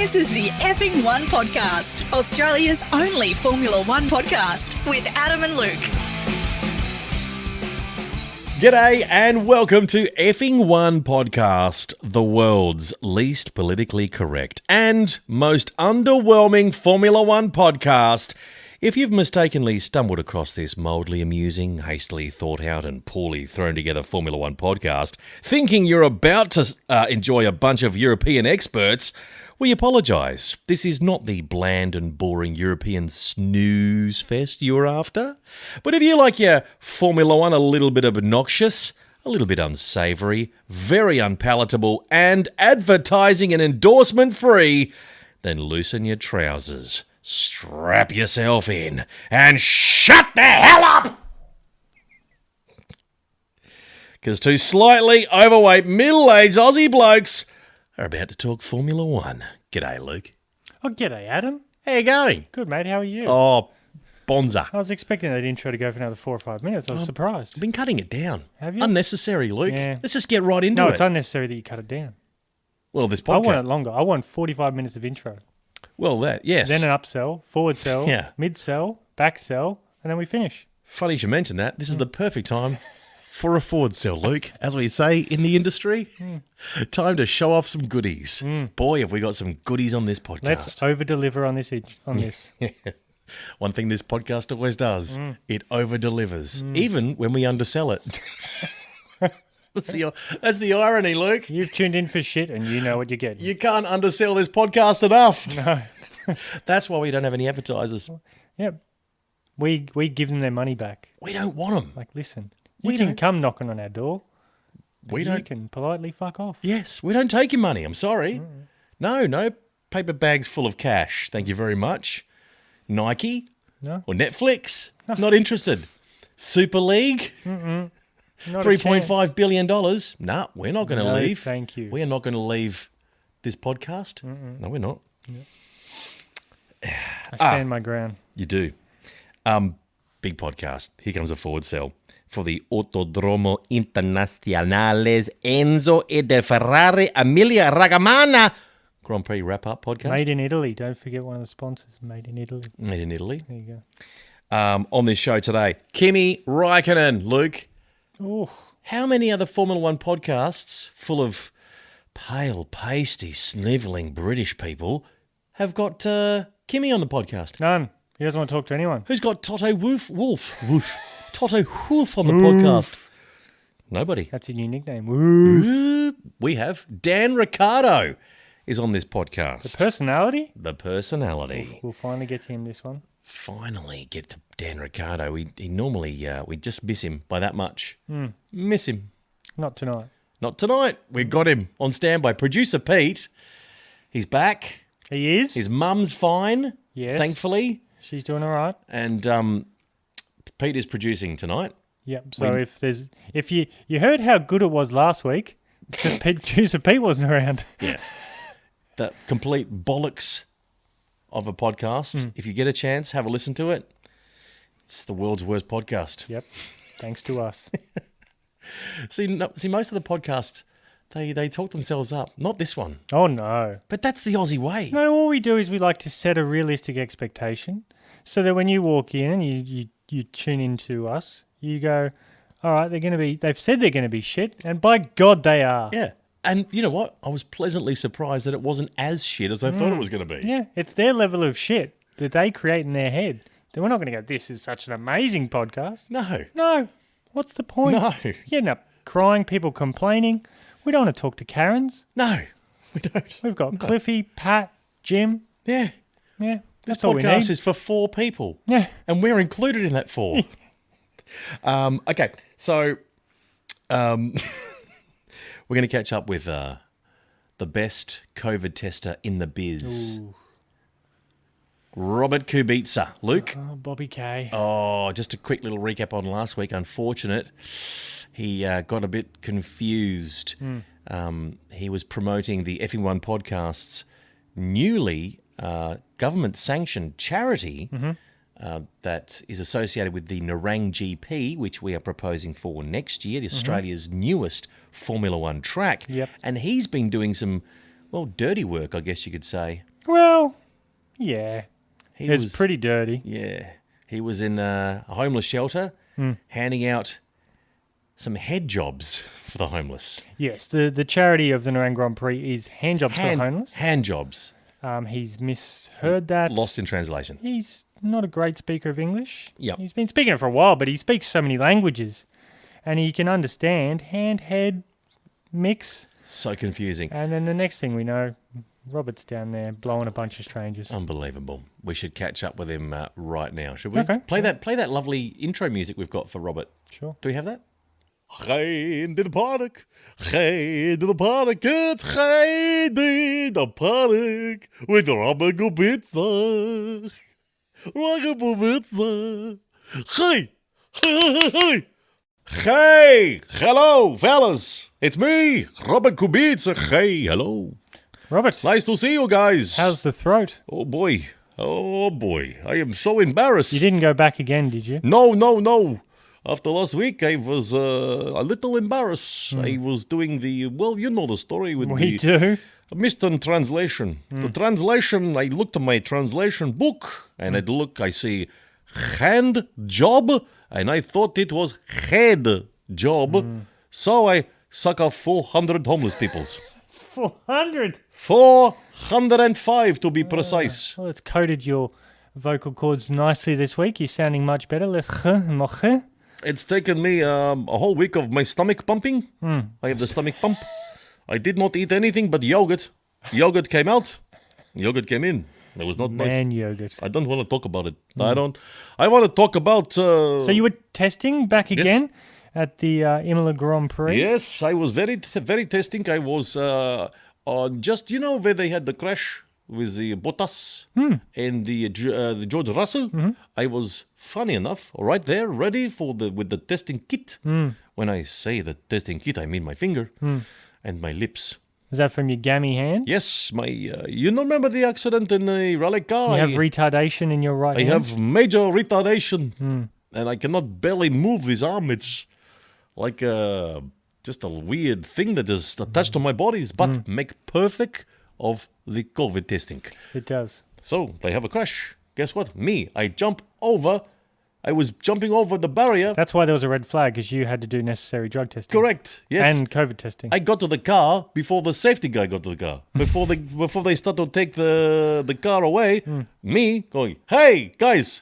This is the Effing One Podcast, Australia's only Formula One podcast with Adam and Luke. G'day and welcome to Effing One Podcast, the world's least politically correct and most underwhelming Formula One podcast. If you've mistakenly stumbled across this mildly amusing, hastily thought out and poorly thrown together Formula One podcast, thinking you're about to enjoy a bunch of European experts, we apologise. This is not the bland and boring European snooze fest you're after. But if you like your Formula One a little bit obnoxious, a little bit unsavoury, very unpalatable, and advertising and endorsement free, then loosen your trousers, strap yourself in, and shut the hell up! Because two slightly overweight, middle-aged Aussie blokes are about to talk Formula One. G'day, Luke. Oh, g'day, Adam. How you going? Good, mate. How are you? Oh, bonza. I was expecting that intro to go for another 4 or 5 minutes. I was surprised. I've been cutting it down. Have you? Unnecessary, Luke. Yeah. Let's just get right into No, it. it's unnecessary that you cut it down. Well, this I want podcast. it longer. I want 45 minutes of intro. Well, that, yes. Then an upsell, forward sell, Yeah. mid sell, back sell, and then we finish. Funny you should mention that. This is the perfect time for a forward sell, Luke, as we say in the industry. Time to show off some goodies. Boy, have we got some goodies on this podcast. Let's over-deliver on this. This. One thing this podcast always does, it over-delivers, even when we undersell it. That's the irony, Luke. You've tuned in for shit and you know what you're getting. You can't undersell this podcast enough. No. That's why we don't have any advertisers. Yep. We give them their money back. We don't want them. Like, listen, We you can don't- come knocking on our door. We You don't. can politely fuck off. Yes, we don't take your money. I'm sorry. No paper bags full of cash. Thank you very much. Nike No? or Netflix. Not interested. Super League. Not a chance. $3.5 billion. Nah, we're not going to No, leave. thank you. We are not going to leave this podcast. No, we're not. I stand my ground. You do. Big podcast. Here comes a forward sell for the Autodromo Internazionales Enzo e de Ferrari Emilia Ragamana Grand Prix wrap-up podcast. Made in Italy. Don't forget one of the sponsors. Made in Italy. Made in Italy. There you On this show today, Kimi Räikkönen. Luke, go. Oh, how many other Formula One podcasts full of pale, pasty, snivelling British people have got Kimi on the podcast? none. He doesn't want to talk to anyone. Who's got Toto Wolff Toto Wolff on the podcast? Nobody. That's a new nickname. Woo. We have Dan Ricciardo is on this podcast. Personality? The personality. We'll finally get to him this one. Finally get to Dan Ricciardo. He normally, we just miss him by that much. Miss him. Not tonight. Not tonight. We got him on standby. Producer Pete, he's back. He is? His mum's fine, Yes. thankfully. She's doing all right. And Pete is producing tonight. Yep. So if you heard how good it was last week, it's because producer Pete wasn't around. Yeah. The complete bollocks of a podcast. If you get a chance, have a listen to it. It's the world's worst podcast. Yep. Thanks to us. See, most of the podcasts, they talk themselves up. Not this one. Oh, no. But that's the Aussie way. No, all we do is we like to set a realistic expectation so that when you walk in and you tune into us, you go, all right, they've said they're going to be shit, and by God they are. Yeah. And you know what? I was pleasantly surprised that it wasn't as shit as I thought it was going to be. Yeah, it's their level of shit that they create in their head. Then we're not going to go, this is such an amazing podcast. No. No. What's the point? No. You end up crying, people complaining. We don't want to talk to Karens. No. We don't. We've got Cliffy, Pat, Jim. Yeah. Yeah, This that's all we podcast need. is for 4 people. Yeah. And we're included in that 4. Okay. So we're going to catch up with the best COVID tester in the biz. Ooh. Robert Kubica. Luke? Oh, Bobby K. Oh, just a quick little recap on last week. Unfortunate. He got a bit confused. He was promoting the Effing One podcast's newly government-sanctioned charity that is associated with the Nerang'a GP, which we are proposing for next year, Australia's newest Formula One track. Yep. And he's been doing some, well, dirty work, I guess you could say. Well, yeah. He It's was pretty dirty. Yeah. He was in a homeless shelter handing out some head jobs for the homeless. Yes, the charity of the Nerang'a Grand Prix is hand jobs for the homeless. Hand jobs. He's misheard that. Lost in translation. He's not a great speaker of English. Yep. He's been speaking it for a while, but he speaks so many languages. And he can understand hand-head mix. So confusing. And then the next thing we know, Robert's down there blowing a bunch of strangers. Unbelievable. We should catch up with him right now, should we? Okay. Play that lovely intro music we've got for Robert. Sure. Do we have that? Geen in the park, geen in the park, het geen in the park with Robert Kubica. Robert Kubica. Hey, hey, hello, fellas. It's me, Robert Kubica. Hey, hello. Robert, Nice to see you guys. how's the throat? Oh boy, I am so embarrassed. You didn't go back again, did you? No. After last week, I was a little embarrassed. I was doing you know the story with We do. missed in translation. The translation, I looked at my translation book, and I see hand job, and I thought it was head job. So I suck off 400 homeless peoples. 400. 405 to be precise. Well, it's coded your vocal cords nicely this week. You're sounding much better. It's taken me a whole week of my stomach pumping. I have the stomach pump. I did not eat anything but yogurt. Yogurt came out. Yogurt came in. It was not nice. Man yogurt. I don't want to talk about it. I want to talk about... So you were testing back again at the Imola Grand Prix? Yes, I was very testing. I was on just, where they had the crash with the Bottas and the George Russell. I was, funny enough, right there, ready with the testing kit. When I say the testing kit, I mean my finger and my lips. Is that from your gammy hand? Yes, my. You don't remember the accident in the rally car? You have retardation in your right I hand? have major retardation, and I cannot barely move this arm. It's like just a weird thing that is attached to my body, but make perfect of the COVID testing. It does. So they have a crash. Guess what? I jump over. I was jumping over the barrier. That's why there was a red flag, because you had to do necessary drug testing. Correct. Yes. And COVID testing. I got to the car before the safety guy got to the car. Before they start to take the car away, me going, hey, guys,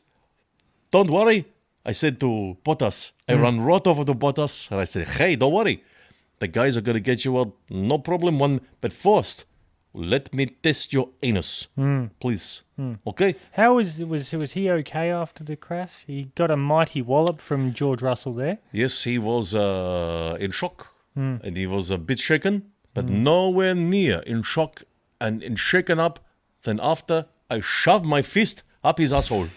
don't worry. I said to Bottas, I ran right over to Bottas, and I said, hey, don't worry. The guys are going to get you out, no problem. But first, let me test your anus, please. Okay? How was he okay after the crash? He got a mighty wallop from George Russell there. Yes, he was in shock, and he was a bit shaken, but nowhere near in shock and in shaken up than after I shoved my fist up his asshole.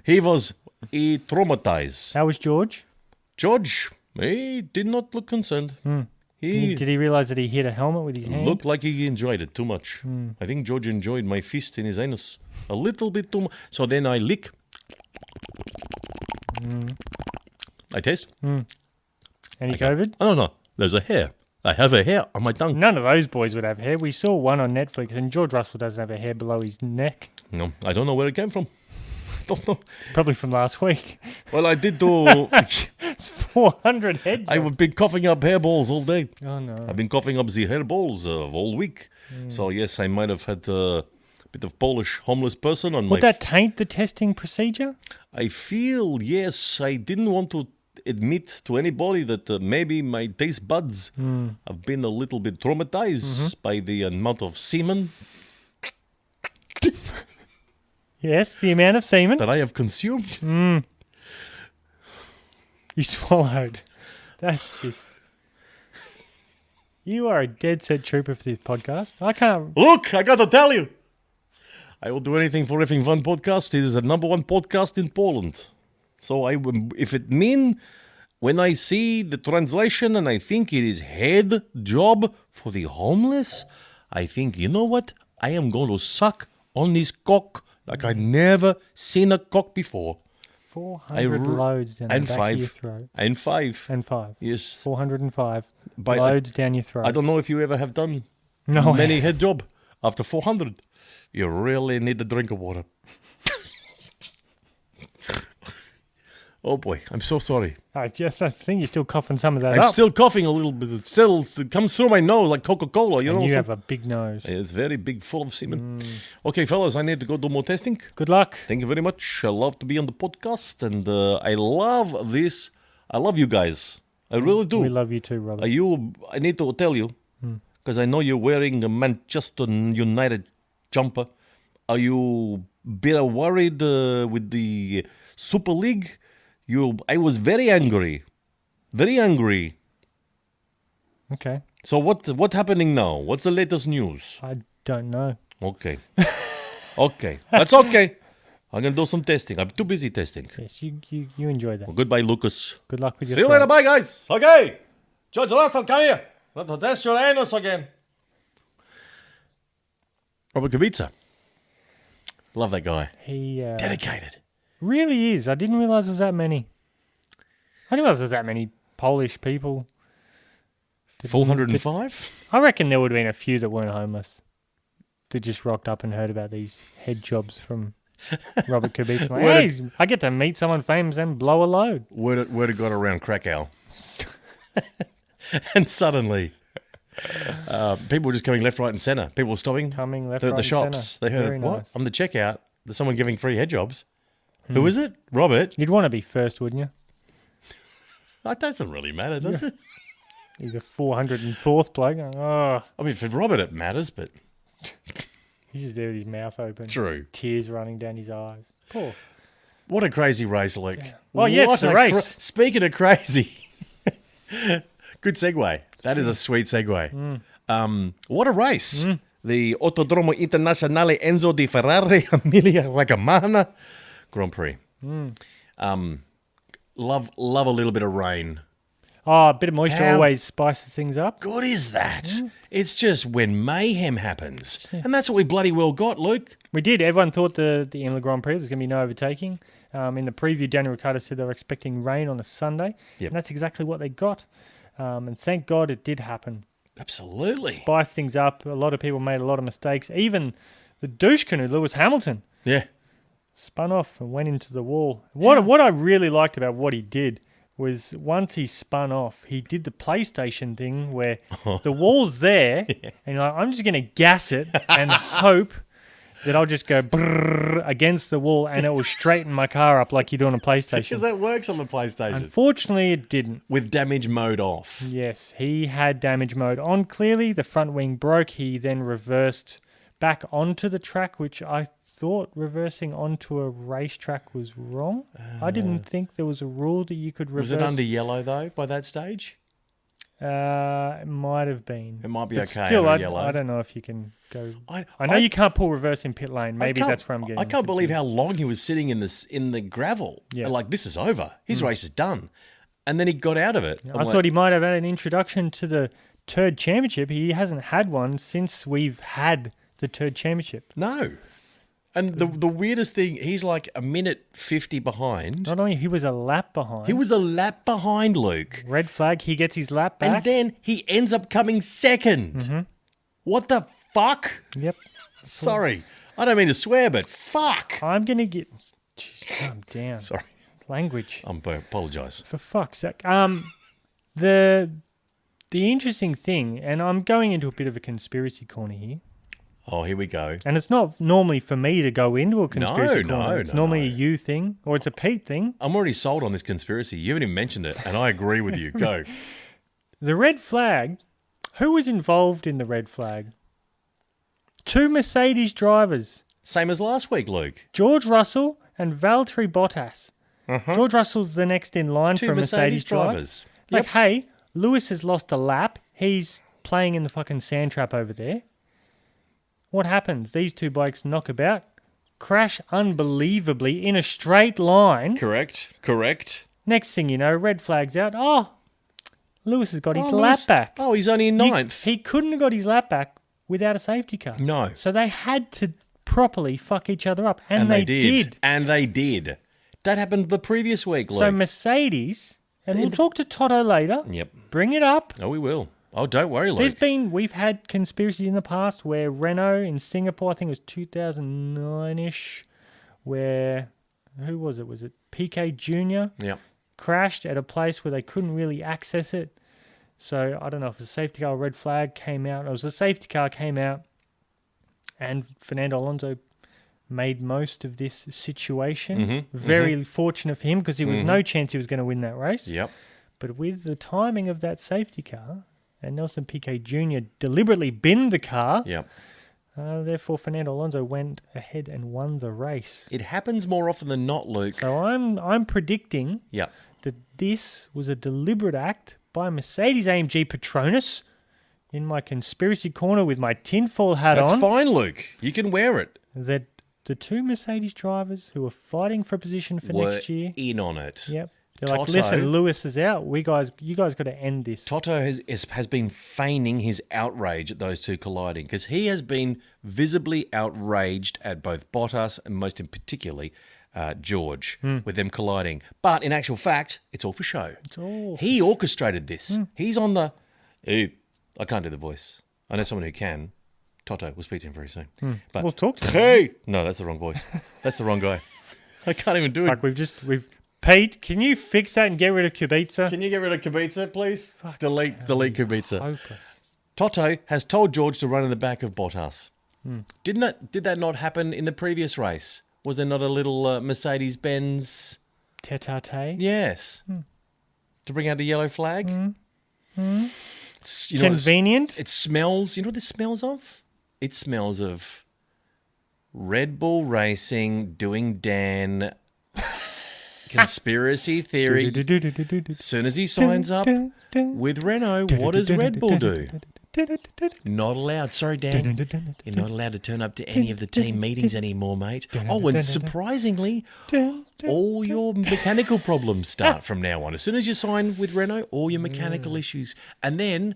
He traumatized. How was George? George, he did not look concerned. He Did he realize that he hit a helmet with his hand? looked like he enjoyed it too much. I think George enjoyed my fist in his anus a little bit too much. So then I lick. I taste. Any COVID? No. There's a hair. I have a hair on my tongue. None of those boys would have hair. We saw one on Netflix, and George Russell doesn't have a hair below his neck. No, I don't know where it came from. Don't know. It's probably from last week. Well, I did do. It's 400 head jobs. I've been coughing up hairballs all day. Oh, no. I've been coughing up the hairballs all week. So, yes, I might have had a bit of Polish homeless person on my... Would that taint the testing procedure? I feel, yes, I didn't want to admit to anybody that maybe my taste buds have been a little bit traumatized by the amount of semen Yes, the amount of semen that I have consumed. you swallowed. That's just... You are a dead set trooper for this podcast. I can't... Look, I got to tell you. I will do anything for Effing Fun Podcast. It is the number one podcast in Poland. So if it mean when I see the translation and I think it is head job for the homeless, I think, you know what? I am going to suck on this cock like I never seen a cock before. 400 loads down the back of your throat. And five. And 5. Yes. 405 loads down your throat. I don't know if you ever have done No, many head job after 400. You really need a drink of water. Oh boy, I'm so sorry. I think you're still coughing some of that I'm up. still coughing a little bit. It comes through my nose like Coca-Cola. You know. And you have a big nose. It's very big, full of semen. Okay, fellas, I need to go do more testing. Good luck. Thank you very much. I love to be on the podcast, and I love this. I love you guys. I really do. We love you too, Robert. I need to tell you, because I know you're wearing a Manchester United jumper. Are you a bit worried with the Super League? I was very angry. Very angry. Okay. So what's happening now? What's the latest news? I don't know. Okay. Okay. That's okay. I'm going to do some testing. I'm too busy testing. Yes, you enjoy that. Well, goodbye, Lucas. Good luck with your See you throat. later. Bye, guys. Okay. George Russell, come here. Let's test your anus again. Robert Kubica. Love that guy. He Dedicated. really is. I didn't realize there was that many. I didn't realize there was that many Polish people. 405? I reckon there would have been a few that weren't homeless. That just rocked up and heard about these head jobs from Robert Kubica. Like, hey, I get to meet someone famous and blow a load. Word had got around Krakow. And suddenly, people were just coming left, right, and centre. People were stopping. Coming left, They're at right, the and shops. centre. They heard, Very what? nice. I'm the checkout. There's someone giving free head jobs. Who is it? Robert? You'd want to be first, wouldn't you? That doesn't really matter, does it? He's the 404th bloke. Oh, I mean, for Robert it matters, but he's just there with his mouth open. true. Tears running down his eyes. Poor. What a crazy race, Luke. Oh, yeah, What it's a race. Speaking of crazy, good segue. That is a sweet segue. What a race. The Autodromo Internazionale Enzo di Ferrari Emilia Romagna Grand Prix. Love a little bit of rain. Oh, a bit of moisture How always spices things up. Good is that? It's just when mayhem happens. And that's what we bloody well got, Luke. We did. Everyone thought the Imola Grand Prix, there's going to be no overtaking. In the preview, Daniel Ricciardo said they were expecting rain on a Sunday. Yep. And that's exactly what they got. And thank God it did happen. Absolutely. Spiced things up. A lot of people made a lot of mistakes. Even the douche canoe, Lewis Hamilton, Yeah. spun off and went into the wall. What I really liked about what he did was once he spun off, he did the PlayStation thing where the wall's there, and you're like, I'm just going to gas it and hope that I'll just go brrr against the wall and it will straighten my car up like you do on a PlayStation. Because that works on the PlayStation. Unfortunately, it didn't. With damage mode off. Yes, he had damage mode on clearly. The front wing broke. He then reversed back onto the track, which I thought reversing onto a racetrack was wrong. I didn't think there was a rule that you could reverse. Was it under yellow, though, by that stage? It might have been. It might be But okay still, under yellow. I don't know if you can go. I know you can't pull reverse in pit lane. Maybe that's where I'm getting. I can't believe confused. how long he was sitting in the gravel. Yeah. Like, this is over. His race is done. And then he got out of it. I thought he might have had an introduction to the Turd Championship. He hasn't had one since we've had the Turd Championship. No. And the weirdest thing, he's like a minute 50 behind. Not only he was a lap behind. He was a lap behind, Luke. Red flag. He gets his lap back. And then he ends up coming second. What the fuck? Yep. Sorry. I don't mean to swear, but fuck. I'm gonna get. Jeez, calm down. Sorry. Language. I apologise. For fuck's sake. The interesting thing, and I'm going into a bit of a conspiracy corner here, Oh, here we go. and it's not normally for me to go into a conspiracy No, corner. no, It's no, normally no. a you thing, or it's a Pete thing. I'm already sold on this conspiracy. You haven't even mentioned it, and I agree with you. Go. The red flag. Who was involved in the red flag? 2 Mercedes drivers, Same as last week, Luke. George Russell and Valtteri Bottas. George Russell's the next in line Two for a Mercedes driver. drivers. Like, hey, Lewis has lost a lap. He's playing in the fucking sand trap over there. What happens? These two bikes knock about, crash unbelievably in a straight line. Correct. Next thing you know, red flag's out. Oh, Lewis has got his lap back. Oh, he's only in ninth. He couldn't have got his lap back without a safety car. No. So they had to properly fuck each other up. And they did. And they did. That happened the previous week, Luke. So Mercedes, and we'll talk to Toto later. Yep. Bring it up. Oh, we will. Oh, don't worry, Luke. We've had conspiracies in the past where Renault in Singapore, I think it was 2009-ish, where, who was it? Was it PK Jr.? Yep. Crashed at a place where they couldn't really access it. So I don't know if a safety car or red flag came out. It was a safety car came out, and Fernando Alonso made most of this situation. Very fortunate for him because there was no chance he was going to win that race. Yep. But with the timing of that safety car, and Nelson Piquet Jr. deliberately binned the car, Yep. therefore Fernando Alonso went ahead and won the race. It happens more often than not, Luke. So I'm predicting Yep. that this was a deliberate act by Mercedes-AMG Petronas in my conspiracy corner with my tinfoil hat That's on. fine, Luke. You can wear it. That the two Mercedes drivers who were fighting for a position for Were next year. in on it. Yep. They're like, Toto- listen, Lewis is out. You guys got to end this. Toto has been feigning his outrage at those two colliding because he has been visibly outraged at both Bottas and most in particularly George with them colliding. But in actual fact, it's all for show. It's all. He orchestrated this. He's on the... Hey, I can't do the voice. I know someone who can. Toto, we'll speak to him very soon. But We'll talk to him. Hey! No, that's the wrong voice. That's the wrong guy. I can't even do it. Like Pete, can you fix that and get rid of Kubica? Can you get rid of Kubica, please? Delete Kubica. Hopeless. Toto has told George to run in the back of Bottas. Did that not happen in the previous race? Was there not a little Mercedes-Benz? Tete-a-tete. Yes. To bring out a yellow flag? It's, Convenient. It smells... You know what this smells of? It smells of Red Bull Racing doing Dan... Conspiracy theory. As soon as he signs up with Renault, what does Red Bull do? Not allowed. Sorry, Dan. You're not allowed to turn up to any of the team meetings anymore, mate. Oh, and surprisingly, all your mechanical problems start from now on. As soon as you sign with Renault, all your mechanical issues. And then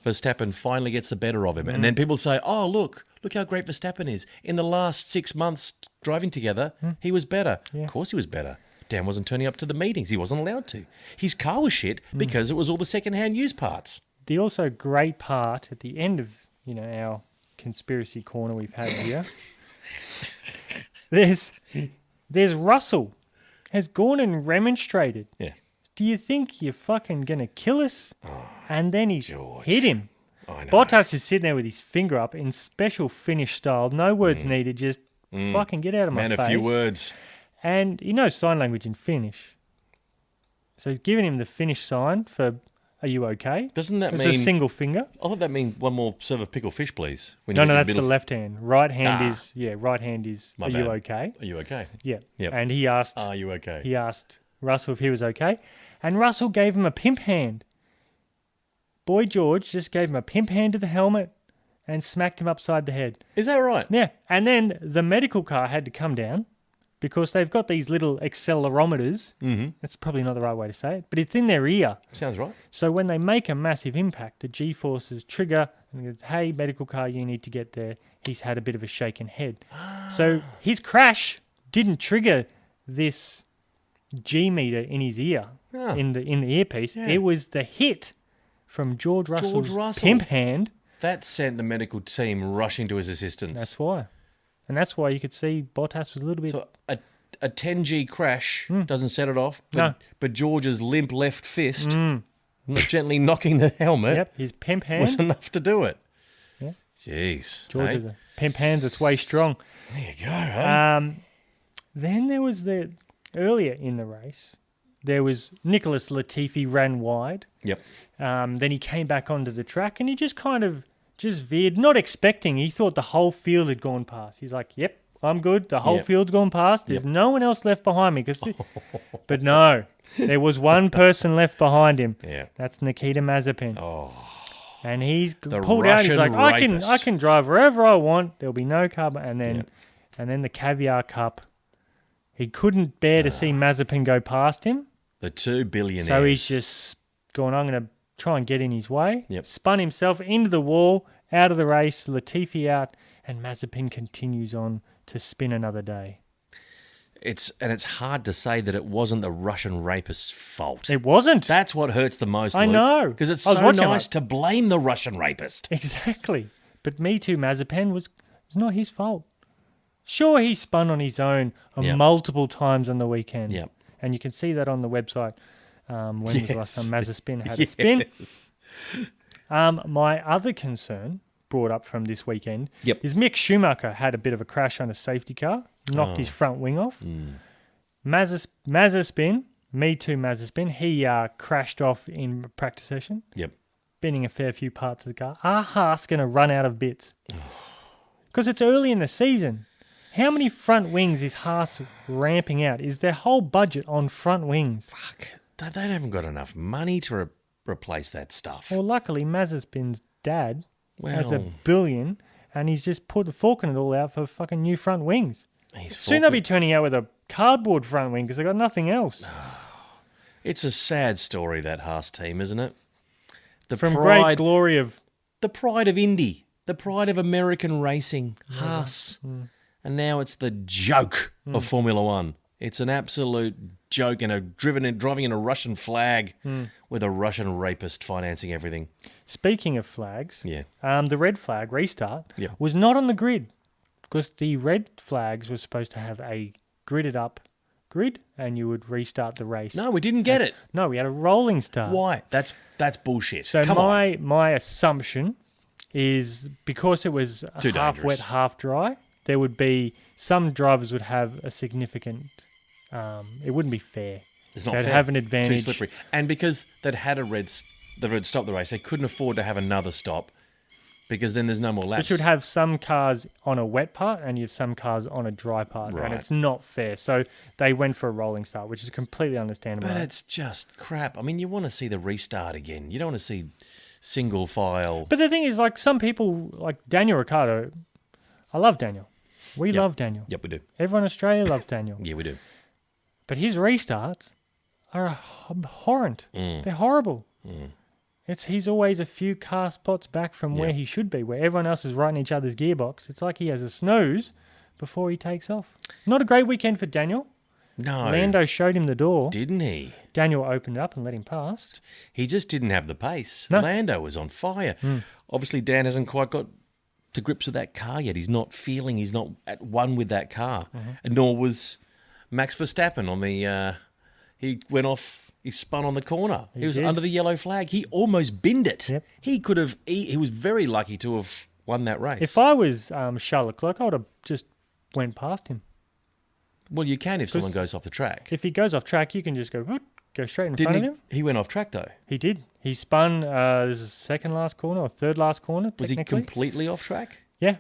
Verstappen finally gets the better of him. And then people say, oh, look how great Verstappen is. In the last 6 months driving together, he was better. Yeah. Of course he was better. Dan wasn't turning up to the meetings. He wasn't allowed to. His car was shit because it was all the second-hand used parts. The also great part at the end of our conspiracy corner we've had here, there's Russell has gone and remonstrated. Yeah. Do you think you're fucking gonna kill us? And then he's George. hit him. I know. Bottas is sitting there with his finger up in special Finnish style. No words needed. Just fucking get out of my face. Man, a few words. And he knows sign language in Finnish. So he's giving him the Finnish sign for, are you okay? Doesn't that it's mean... a single finger. I thought that means one more serve of pickled fish, please. When No, you're in that's the middle- left hand. Right hand is, My are you bad. okay? Are you okay? Yeah. Yep. And he asked Are you okay? Russell if he was okay. And Russell gave him a pimp hand. Boy George just gave him a pimp hand to the helmet and smacked him upside the head. Is that right? Yeah. And then the medical car had to come down because they've got these little accelerometers. Mm-hmm. That's probably not the right way to say it, but it's in their ear. Sounds right. So when they make a massive impact, the G-forces trigger and goes, hey, medical car, you need to get there. He's had a bit of a shaken head. So his crash didn't trigger this G meter in his ear, in the earpiece. Yeah. It was the hit from George Russell's Russell. pimp hand. That sent the medical team rushing to his assistance. That's why. And that's why you could see Bottas was a little bit... So a 10G crash doesn't set it off, No. but George's limp left fist gently knocking the helmet Yep, his pimp was hand. enough to do it. Yeah. Jeez. George hey? is a pimp hand that's way strong. There you go, hey? Then there was earlier in the race, there was Nicholas Latifi ran wide. Yep. Then he came back onto the track and he just kind of veered, not expecting. He thought the whole field had gone past. He's like, yep, I'm good. The whole Yep. field's gone past. There's no one else left behind me. But no, there was one person left behind him. Yeah. That's Nikita Mazepin. Oh, And he's The pulled out. He's Russian like, rapist. I can drive wherever I want. There'll be no carbon. And then the Caviar Cup. He couldn't bear to see Mazepin go past him. the 2 billionaires. So he's just gone, I'm going to try and get in his way. Yep. Spun himself into the wall, out of the race, Latifi out, and Mazepin continues on to spin another day. It's hard to say that it wasn't the Russian rapist's fault. It wasn't. That's what hurts the most, I know. Because it's I was so watching nice to blame the Russian rapist. Exactly. But Me Too Mazepin was not his fault. Sure, he spun on his own multiple times on the weekend. Yep. And you can see that on the website. When was the last time Mazepin had a spin? My other concern brought up from this weekend is Mick Schumacher had a bit of a crash on a safety car, knocked his front wing off. Mazepin, Me Too Mazepin, he crashed off in a practice session. Yep. Bending a fair few parts of the car. Are Haas going to run out of bits? Because it's early in the season. How many front wings is Haas ramping out? Is their whole budget on front wings? Fuck. They haven't got enough money to replace that stuff. Well, luckily, Mazepin's dad has Well- $1 billion, and he's just forking it all out for fucking new front wings. He's Soon they'll forking- be turning out with a cardboard front wing because they've got nothing else. It's a sad story, that Haas team, isn't it? The From great glory of... the pride of Indy, the pride of American racing, Haas. And now it's the joke of Formula One. It's an absolute joke, and driving in a Russian flag with a Russian rapist financing everything. Speaking of flags, Yeah. the red flag restart Yeah. was not on the grid because the red flags were supposed to have a gridded up grid and you would restart the race. No, we didn't get it. No, we had a rolling start. Why? That's bullshit. So Come on. my assumption is because it was Too half dangerous. wet, half dry, there would be some drivers would have a significant. It wouldn't be fair. It's not They'd fair. have an Too advantage. slippery. And because they'd had the red stopped the race, they couldn't afford to have another stop because then there's no more laps. But you'd have some cars on a wet part and you have some cars on a dry part, Right. and it's not fair. So they went for a rolling start, which is completely understandable. But it's just crap. I mean, you want to see the restart again. You don't want to see single file. But the thing is, like some people, like Daniel Ricciardo, I love Daniel. We love Daniel. Yep, we do. Everyone in Australia loves Daniel. Yeah, we do. But his restarts are abhorrent. They're horrible. He's always a few car spots back from where he should be, where everyone else is right in each other's gearbox. It's like he has a snooze before he takes off. Not a great weekend for Daniel. No. Lando showed him the door. Didn't he? Daniel opened it up and let him pass. He just didn't have the pace. No. Lando was on fire. Obviously, Dan hasn't quite got to grips with that car yet. He's not at one with that car. And nor was Max Verstappen on the... he went off... He spun on the corner. He was did. under the yellow flag. He almost binned it. Yep. He could have... He was very lucky to have won that race. If I was Charles Leclerc, I would have just went past him. Well, you can if someone goes off the track. If he goes off track, you can just go straight in front of him. He went off track, though. He did. He spun this is second last corner or third last corner, Was he technically. completely off track? Yeah.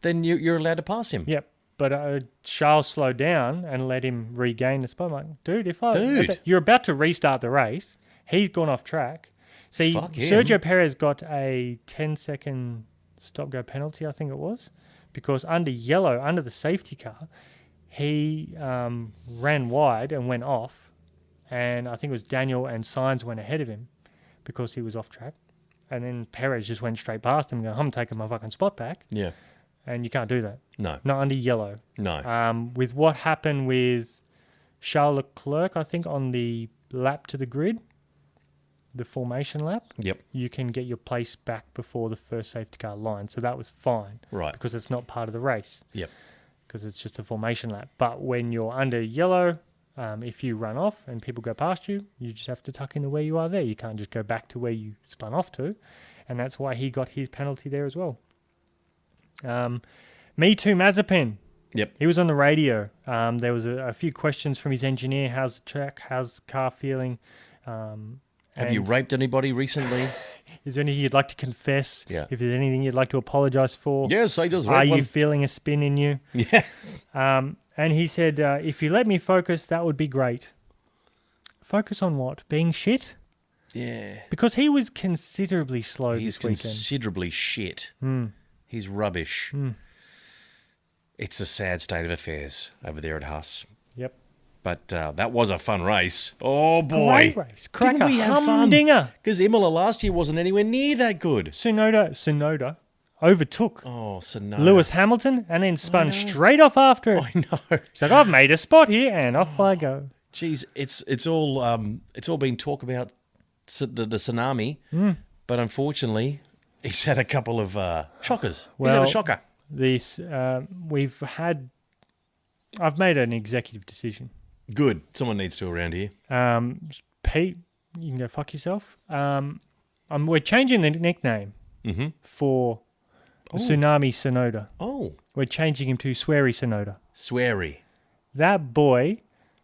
Then you're allowed to pass him. Yep. But Charles slowed down and let him regain the spot. I'm like, dude, Dude. you're about to restart the race, he's gone off track. See, Fuck him. Sergio Perez got a 10-second stop-go penalty, I think it was, because under the safety car, he ran wide and went off, and I think it was Daniel and Sainz went ahead of him because he was off track, and then Perez just went straight past him and go, I'm taking my fucking spot back. Yeah. And you can't do that. No. Not under yellow. No. With what happened with Charles Leclerc, I think, on the lap to the grid, the formation lap, Yep. you can get your place back before the first safety car line. So that was fine. Right. Because it's not part of the race. Yep. Because it's just a formation lap. But when you're under yellow, if you run off and people go past you, you just have to tuck into where you are there. You can't just go back to where you spun off to. And that's why he got his penalty there as well. Me Too Mazepin. Yep. He was on the radio. There was a few questions from his engineer. How's the track? How's the car feeling? Have you raped anybody recently? Is there anything you'd like to confess? Yeah. If there's anything you'd like to apologise for? Yes, I just Are raped you one. feeling a spin in you? Yes. And he said, if you let me focus, that would be great. Focus on what? Being shit? Yeah. Because he was considerably slow He's this weekend. considerably shit. He's rubbish. It's a sad state of affairs over there at Haas. Yep. But that was a fun race. Oh, boy. Great race. Cracker. Didn't we have fun? Humdinger. Because Imola last year wasn't anywhere near that good. Tsunoda. overtook Sonoda. Lewis Hamilton and then spun straight off after it. I know. He's like, I've made a spot here, and off I go. Geez, it's all been talk about the tsunami, but unfortunately, he's had a couple of shockers. He's had a shocker. I've made an executive decision. Good. Someone needs to around here. Pete, you can go fuck yourself. We're changing the nickname for Tsunami Sonoda. Oh. We're changing him to Sweary Sonoda. Sweary. That boy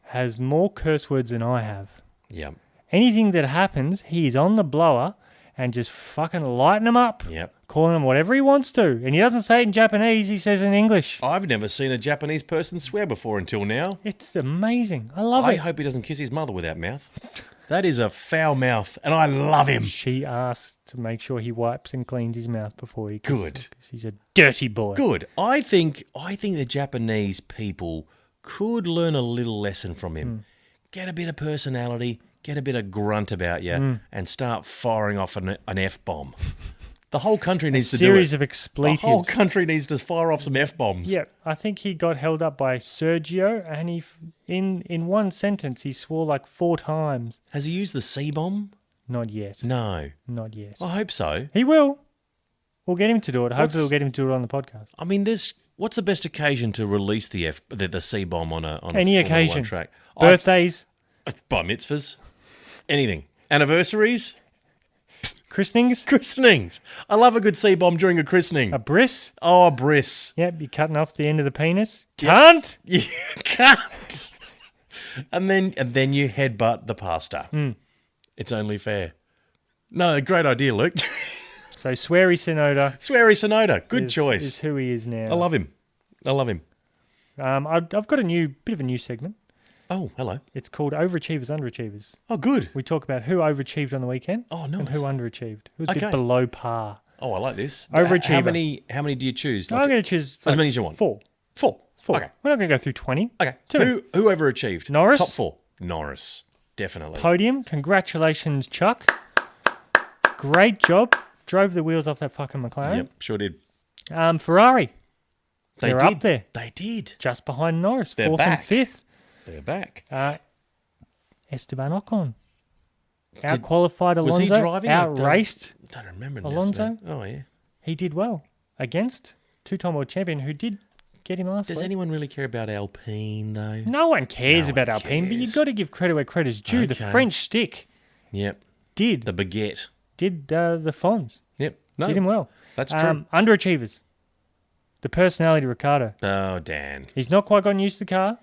has more curse words than I have. Yep. Anything that happens, he's on the blower and just fucking lighten him up. Yep. Calling him whatever he wants to. And he doesn't say it in Japanese, he says it in English. I've never seen a Japanese person swear before until now. It's amazing. I love it. I hope he doesn't kiss his mother with that mouth. That is a foul mouth, and I love him. She asked to make sure he wipes and cleans his mouth before he kisses. Good. Because he's a dirty boy. Good. I think the Japanese people could learn a little lesson from him. Get a bit of personality, get a bit of grunt about you, and start firing off an F-bomb. The whole country needs to do it. A series of expletives. The whole country needs to fire off some F-bombs. Yeah, I think he got held up by Sergio, and in one sentence he swore like 4 times. Has he used the C-bomb? Not yet. No. Not yet. I hope so. He will. We'll get him to do it. Hopefully we'll get him to do it on the podcast. I mean, what's the best occasion to release the C-bomb on a Any Formula occasion. 1 track? Birthdays. Bar mitzvahs. Anything. Anniversaries. Christenings. Christenings. I love a good C-bomb during a christening. A bris. Oh, a bris. Yep, you're cutting off the end of the penis. Yep. Cunt. You can't. And then you headbutt the pastor. It's only fair. No, great idea, Luke. So Sweary Sonoda. Sweary Sonoda. Good choice. Is who he is now. I love him. I've got a bit of a new segment. Oh, hello. It's called Overachievers, Underachievers. Oh, good. We talk about who overachieved on the weekend. Oh, nice. And who underachieved. Who's a bit below par. Oh, I like this. Overachiever. How many do you choose? I'm going to choose as many as you want. 4. 4. Okay. We're not going to go through 20. Okay. 2. Who overachieved? Norris. Top 4. Norris. Definitely. Podium. Congratulations, Chuck. Great job. Drove the wheels off that fucking McLaren. Yep, sure did. Ferrari. They're up there. They did. Just behind Norris. They're 4th back. and 5th. They're back. Esteban Ocon. Out-qualified Alonso. Was he driving? Out-raced I don't remember Alonso. Oh, yeah. He did well against 2-time world champion who did get him last week. Does anyone really care about Alpine, though? No one cares about Alpine, but you've got to give credit where credit's due. The French stick Yep. did The baguette. the Fonz. Yep. No, Did him well. that's true. Underachievers. The personality Ricciardo. Oh, Dan. He's not quite gotten used to the car.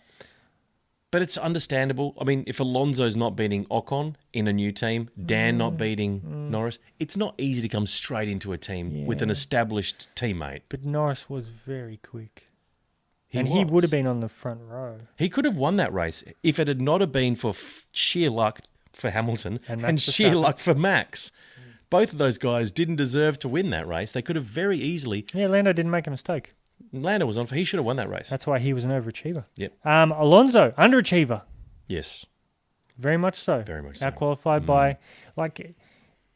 But it's understandable. I mean, if Alonso's not beating Ocon in a new team, Dan not beating Norris, it's not easy to come straight into a team with an established teammate. But Norris was very quick. He was. would have been on the front row. He could have won that race if it had not have been for sheer luck for Hamilton and sheer luck for Max. Both of those guys didn't deserve to win that race. They could have very easily... Yeah, Lando didn't make a mistake. Lando was on... He should have won that race. That's why he was an overachiever. Yep. Alonso, underachiever. Yes. Very much so. Very much so. Out-qualified by...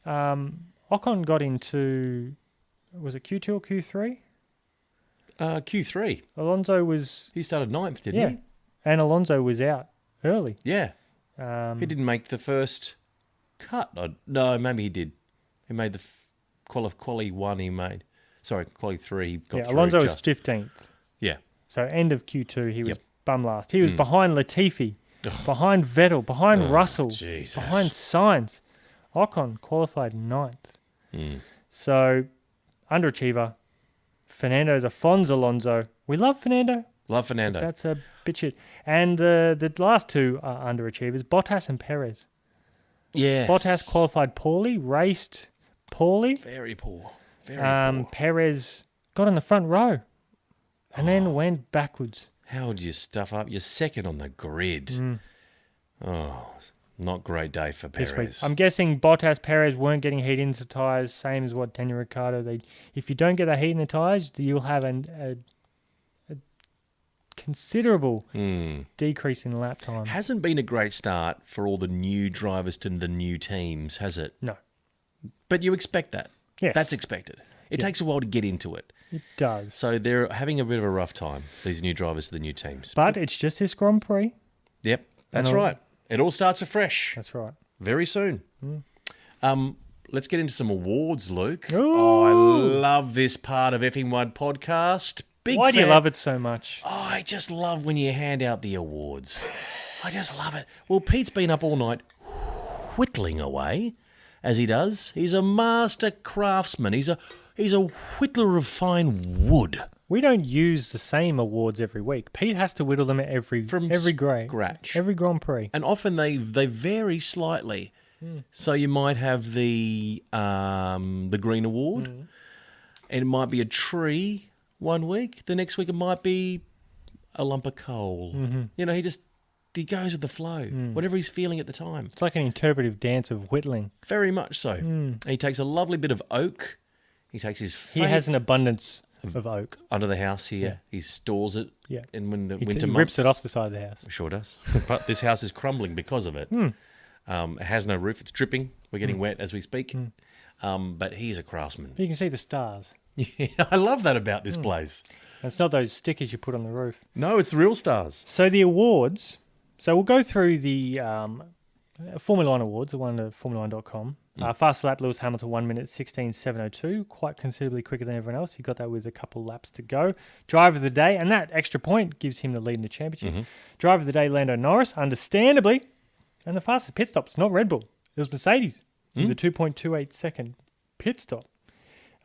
Ocon got into... Was it Q2 or Q3? Q3. Alonso was... He started 9th, didn't he? And Alonso was out early. Yeah. He didn't make the first cut. No, maybe he did. He made the quali 1 he made. Sorry, quali 3. He got through Alonso was just. 15th. Yeah. So end of Q2, he was bum last. He was behind Latifi, behind Vettel, behind Russell, Jesus. behind Sainz. Ocon qualified 9th. So, underachiever. Fernando the Fonz Alonso. We love Fernando. Love Fernando. That's a bit shit. And the last two are underachievers, Bottas and Perez. Yes. Bottas qualified poorly, raced poorly. Very poor. Very poor. Perez got in the front row and then went backwards. How would you stuff up? You're second on the grid. Oh, not great day for This week. Perez. I'm guessing Bottas, Perez weren't getting heat into the tyres, same as what Daniel Ricciardo. If you don't get that heat in the tyres, you'll have a considerable decrease in lap time. Hasn't been a great start for all the new drivers to the new teams, has it? No. But you expect that. Yes. That's expected. It takes a while to get into it. It does. So they're having a bit of a rough time, these new drivers to the new teams. But it's just this Grand Prix. Yep, that's right. It all starts afresh. That's right. Very soon. Let's get into some awards, Luke. Ooh. Oh, I love this part of Effing One podcast. Why do you love it so much? Oh, I just love when you hand out the awards. I just love it. Well, Pete's been up all night whittling away, as he does. He's a master craftsman. He's a whittler of fine wood. We don't use the same awards every week. Pete has to whittle them every grade, every Grand Prix. And often they vary slightly. So you might have the Green Award, and it might be a tree one week. The next week it might be a lump of coal. You know, he goes with the flow, whatever he's feeling at the time. It's like an interpretive dance of whittling. Very much so. He takes a lovely bit of oak. He takes his He has an abundance of oak under the house here. Yeah. He stores it. Yeah. And when the He winter months, rips it off the side of the house. Sure does. But this house is crumbling because of it. It has no roof. It's dripping. We're getting wet as we speak. But he's a craftsman. You can see the stars. Yeah, I love that about this place. And it's not those stickers you put on the roof. No, it's the real stars. So the awards. So we'll go through the Formula One awards, the one at Formula1.com. Fastest lap, Lewis Hamilton, 1 minute 16.702, quite considerably quicker than everyone else. He got that with a couple laps to go. Driver of the day, and that extra point gives him the lead in the championship. Driver of the day, Lando Norris, understandably. And the fastest pit stop, it's not Red Bull. It was Mercedes with a 2.28 second pit stop.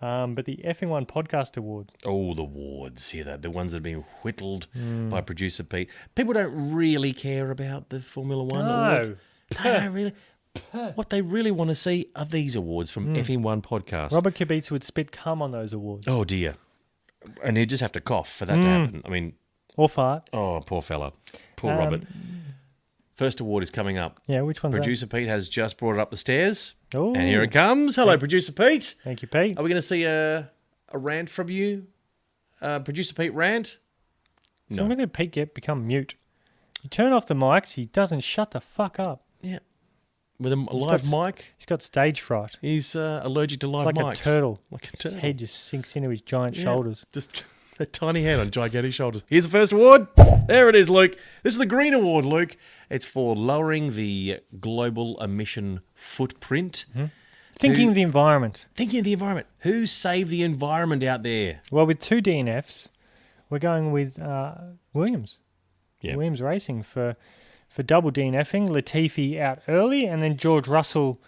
But the Effing One Podcast Award. Oh, the awards. Hear that? The ones that have been whittled by producer Pete. People don't really care about the Formula One awards. They don't really. What they really want to see are these awards from Effing One Podcast. Robert Kubica would spit cum on those awards. Oh, dear. And he'd just have to cough for that to happen. I mean... Or fart. Oh, poor fella. Poor Robert. First award is coming up. Yeah, which one's Producer Pete has just brought it up the stairs. Oh. And here it comes. Hello, Producer Pete. Thank you, Pete. Are we going to see a rant from you? Producer Pete rant? So I'm going to Pete become mute. You turn off the mics, he doesn't shut the fuck up. Yeah. With a live mic? He's got stage fright. He's allergic to live It's mics. like a turtle. Like a turtle. His head just sinks into his giant shoulders. Just a tiny head on gigantic shoulders. Here's the first award. There it is, Luke. This is the Green Award, Luke. It's for lowering the global emission footprint. Thinking of the environment. Thinking of the environment. Who saved the environment out there? Well, with 2 DNFs, we're going with Williams. Yeah. Williams Racing for double DNFing. Latifi out early, and then George Russell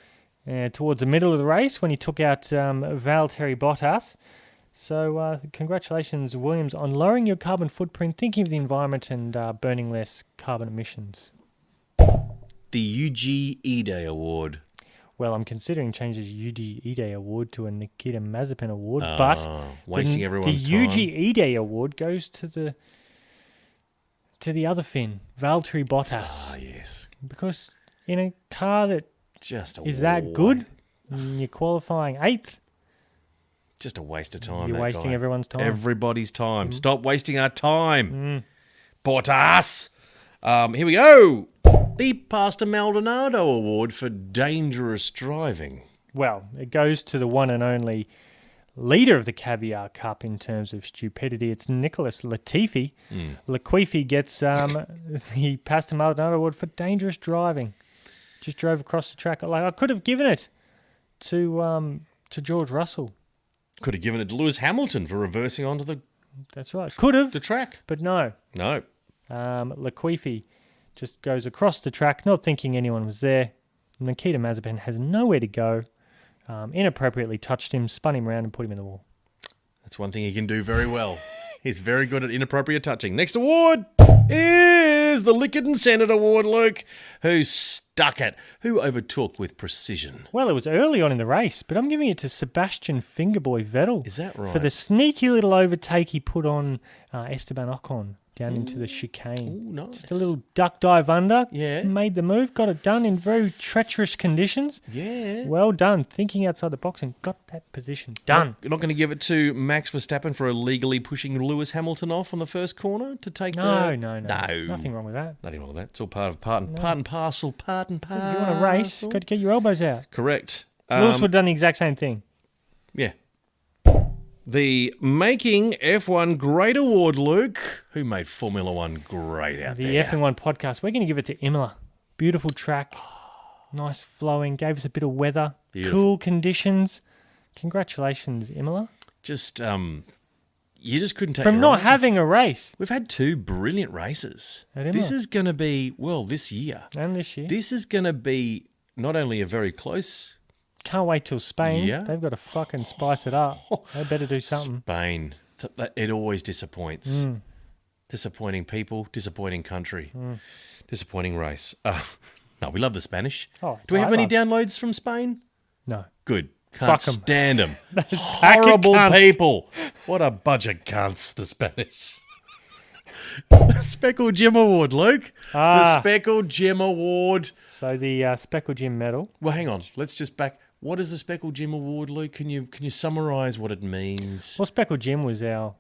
towards the middle of the race when he took out Valtteri Bottas. So congratulations, Williams, on lowering your carbon footprint, thinking of the environment and burning less carbon emissions. The UG E-Day Award. Well, I'm considering changing the UG E-Day Award to a Nikita Mazepin Award, but wasting everyone's time. The UG E-Day Award goes to the other Finn, Valtteri Bottas. Ah, yes. Because in a car that Just is that good, you're qualifying 8th. Just a waste of time. You're wasting everyone's time. Everybody's time. Stop wasting our time. Bottas. Here we go. The Pastor Maldonado Award for dangerous driving. Well, it goes to the one and only leader of the Caviar Cup in terms of stupidity. It's Nicholas Latifi. Latifi gets the Pastor Maldonado Award for dangerous driving. Just drove across the track. Like I could have given it to George Russell. Could have given it to Lewis Hamilton for reversing onto the That's right. Could have. the track. But no. No. Latifi just goes across the track, not thinking anyone was there. Nikita Mazepin has nowhere to go. Inappropriately touched him, spun him around and put him in the wall. That's one thing he can do very well. He's very good at inappropriate touching. Next award is the Lickerton Senate Award, Luke. Who stuck it? Who overtook with precision? Well, it was early on in the race, but I'm giving it to Sebastian Fingerboy Vettel. Is that right? For the sneaky little overtake he put on Esteban Ocon down into the chicane. Ooh, nice. Just a little duck dive under. Yeah. Made the move, got it done in very treacherous conditions. Yeah. Well done. Thinking outside the box and got that position done. You're not going to give it to Max Verstappen for illegally pushing Lewis Hamilton off on the first corner to take No. No. Nothing wrong with that. Nothing wrong with that. It's all part and parcel. If you want to race, got to get your elbows out. Correct. Lewis would have done the exact same thing. Yeah. the Making F1 Great Award, Luke. Who made Formula One great out The there? F1 podcast. We're going to give it to Imola. Beautiful track. Nice flowing. Gave us a bit of weather. Beautiful. Cool conditions. Congratulations, Imola. Just, you just couldn't take From your not eyes off. having a race. We've had 2 brilliant races. At This Imola. is going to be, well, this year. And this year. This is going to be not only a very close Can't wait till Spain. Yeah. They've got to fucking spice it up. They better do something. Spain. It always disappoints. Disappointing people, disappointing country, disappointing race. No, we love the Spanish. Oh, Do we have I any love- downloads from Spain? No. Good. Can't Fuck 'em. stand them. pack of Horrible cunts. people. What a bunch of cunts, the Spanish. The Speckled Jim Award, Luke. The Ah. Speckled Jim Award. So the Speckled Jim medal. Well, hang on. Let's just back. What is the Speckled Jim Award, Luke? Can you summarise what it means? Well, Speckled Jim was our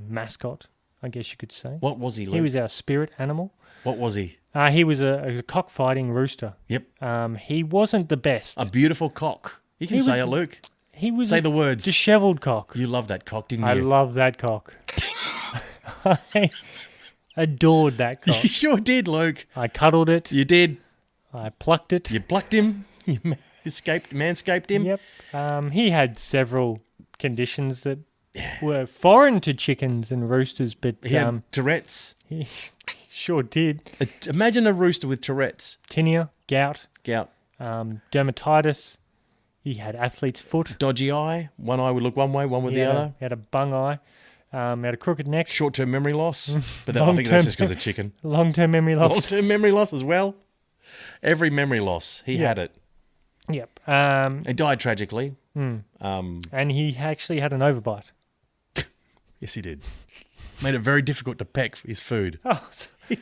mascot, I guess you could say. What was he, Luke? He was our spirit animal. What was he? He was a cockfighting rooster. Yep. He wasn't the best. A beautiful cock. You can He say was- it, Luke. He was Say a the words. dishevelled cock. You love that cock, didn't I you? love that cock. I adored that cock. You sure did, Luke. I cuddled it. You did. I plucked it. You plucked him. You manscaped him. Yep. He had several conditions that were foreign to chickens and roosters, but He had Tourette's. he sure did. Imagine a rooster with Tourette's. Tinea, gout, Gout. dermatitis. He had athlete's foot. Dodgy eye. One eye would look one way, one with the Yeah, other. He had a bung eye. He had a crooked neck. Short-term memory loss. But I think Long-term- that's just because of chicken. Long-term memory loss. Long-term memory loss as well. Every memory loss. He Yeah. had it. Yep. He died tragically. And he actually had an overbite. Yes, he did. Made it very difficult to peck for his food. Oh, He'd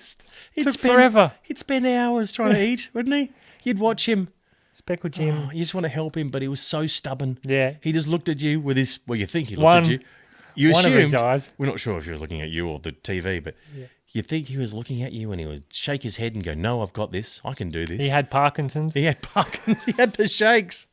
took forever. He'd spend hours trying to eat, wouldn't he? You'd watch him. Speckled Jim. Oh, you just want to help him, but he was so stubborn. Yeah. He just looked at you with his. Well, you think he looked One- at you. You one of assumed. his eyes. We're not sure if he was looking at you or the TV, but you think he was looking at you and he would shake his head and go, "No, I've got this. I can do this." He had Parkinson's. He had Parkinson's. He had the shakes.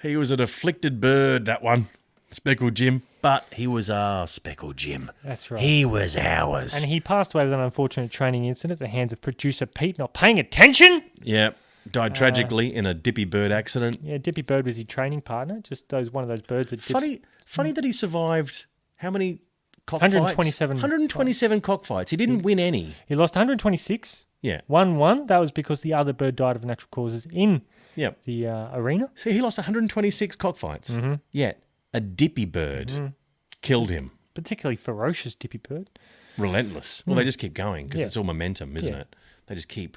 He was an afflicted bird. That one, Speckled Jim. But he was our Speckled Jim. That's right. He was ours. And he passed away with an unfortunate training incident at the hands of producer Pete not paying attention. Yep. Died tragically in a dippy bird accident. Yeah, Dippy Bird was his training partner. Just one of those birds that dips. Funny that he survived. How many cockfights? 127 127 cockfights. He didn't win any. He lost 126. Yeah. Won one. That was because the other bird died of natural causes in Yep. the arena. So he lost 126 cockfights. Mm-hmm. Yet a dippy bird killed him. Particularly ferocious Dippy Bird. Relentless. Well, they just keep going because Yeah. it's all momentum, isn't Yeah. it? They just keep.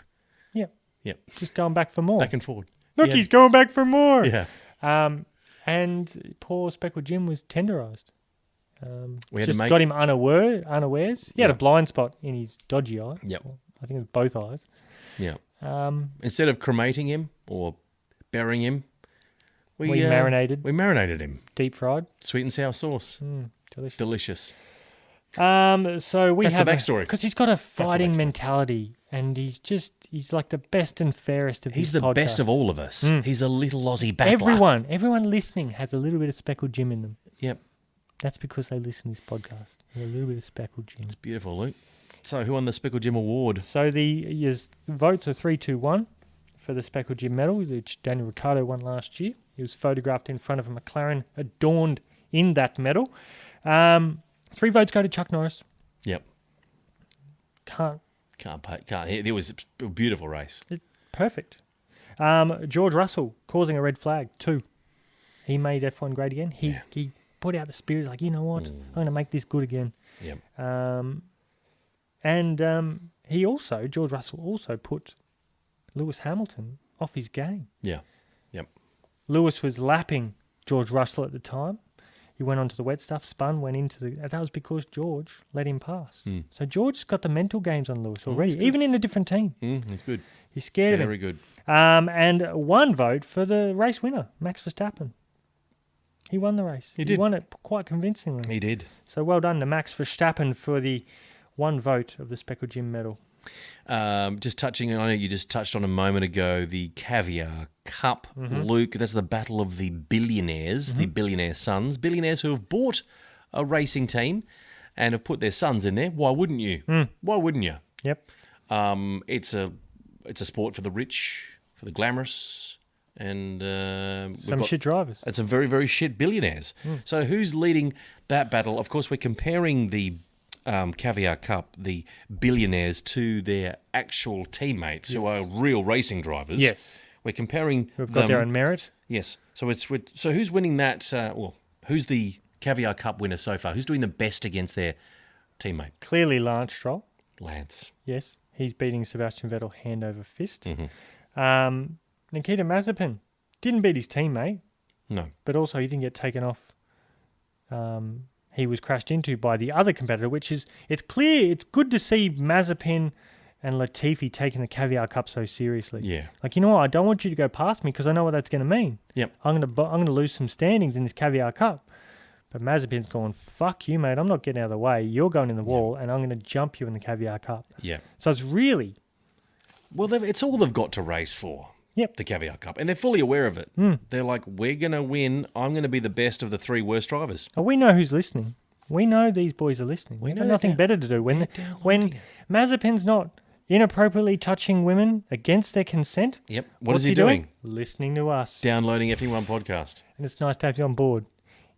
Yep. Yep. Just going back for more. Back and forward. Look, Yeah. he's going back for more. Yeah. And poor Speckled Jim was tenderised. We had to Just make. got him unawares. He had a blind spot in his dodgy eye. Yep. I think it was both eyes. Yeah. Um, Instead of cremating him or burying him, We marinated. We marinated him. deep fried. Sweet and sour sauce. Delicious. Delicious. So we That's have the backstory. because he's got a fighting backstory. mentality, and he's like the best and fairest of He's this the best podcast. of all of us. He's a little Aussie battler. Everyone listening has a little bit of Speckled Jim in them. Yep. That's because they listen to this podcast. There's a little bit of Speckled Jim. Beautiful, Luke. So who won the Speckled Jim Award? So the votes are 3-2-1 for the Speckled Jim medal, which Daniel Ricciardo won last year. He was photographed in front of a McLaren adorned in that medal. 3 votes go to Chuck Norris. Yep. Can't. It was a beautiful race. Perfect. George Russell causing a red flag, 2. He made F1 great again. He put out the spirit, like, you know what? I'm going to make this good again. Yep. George Russell also put Lewis Hamilton off his game. Yeah. Yep. Lewis was lapping George Russell at the time. He went onto the wet stuff, spun, went into the... That was because George let him pass. So George's got the mental games on Lewis already, even in a different team. It's good. He's scared of him. Very good. And 1 vote for the race winner, Max Verstappen. He won the race. He did. won it quite convincingly. He did. So well done to Max Verstappen for the 1 vote of the Speckled Jim medal. Just touching, I know you just touched on a moment ago, the Caviar Cup, Luke. That's the battle of the billionaires, the billionaire sons, billionaires who have bought a racing team and have put their sons in there. Why wouldn't you? Why wouldn't you? Yep. It's a sport for the rich, for the glamorous, and Some shit drivers. It's some very, very shit billionaires. So who's leading that battle? Of course, we're comparing the Caviar Cup, the billionaires, to their actual teammates who are real racing drivers. Yes. We're comparing Who've got their own merit. Yes. So who's winning that? Who's the Caviar Cup winner so far? Who's doing the best against their teammate? Clearly Lance Stroll. Lance. Yes. He's beating Sebastian Vettel hand over fist. Mm-hmm. Nikita Mazepin didn't beat his teammate, No. but also he didn't get taken off. He was crashed into by the other competitor, it's clear, it's good to see Mazepin and Latifi taking the Caviar Cup so seriously. Yeah. Like, you know what, I don't want you to go past me because I know what that's going to mean. Yep. I'm going to lose some standings in this Caviar Cup. But Mazepin's going, fuck you, mate, I'm not getting out of the way. You're going in the wall, and I'm going to jump you in the Caviar Cup. Yeah. So it's really... Well, it's all they've got to race for. Yep. The Caviar Cup. And they're fully aware of it. They're like, we're going to win. I'm going to be the best of the three worst drivers. Oh, we know who's listening. We know these boys are listening. We They've know got they're nothing better to do. When Mazepin's not inappropriately touching women against their consent, Yep. what's Is he doing? Listening to us. Downloading F1 podcast. And it's nice to have you on board,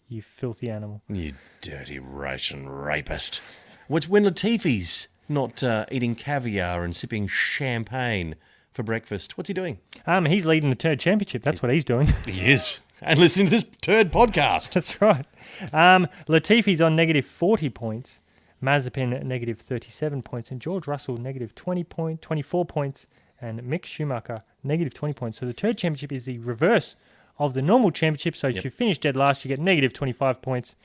you filthy animal. You dirty Russian rapist. When Latifi's not eating caviar and sipping champagne for breakfast, what's he doing? He's leading the Turd Championship. That's what he's doing. He is. And listening to this turd podcast. That's right. Latifi's on negative 40 points. Mazepin at negative 37 points. And George Russell negative 24 points. And Mick Schumacher negative 20 points. So the Turd Championship is the reverse of the normal championship. So if you finish dead last, you get negative 25 points.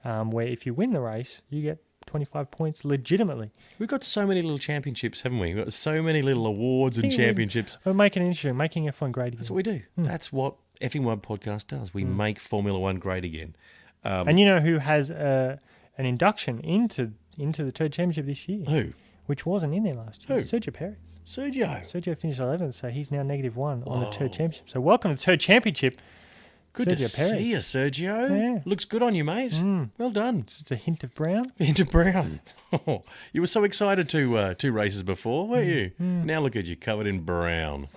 Where if you win the race, you get 25 points legitimately. We've got so many little championships, haven't we? We've got so many little awards and championships. We're making it interesting, making F1 great again. That's what we do. That's what F1 podcast does. We make Formula One great again. And you know who has an induction into the Turd Championship this year? Who? Which wasn't in there last year. Who? Sergio Perez. Sergio Finished 11th, so he's now negative 1 on the Turd Championship. So welcome to the Turd Championship. Good Sergio to Perez. see you, Sergio. Yeah. Looks good on you, mate. Well done. Just a hint of brown. Into brown. You were so excited two races before, weren't you? Now look at you, covered in brown.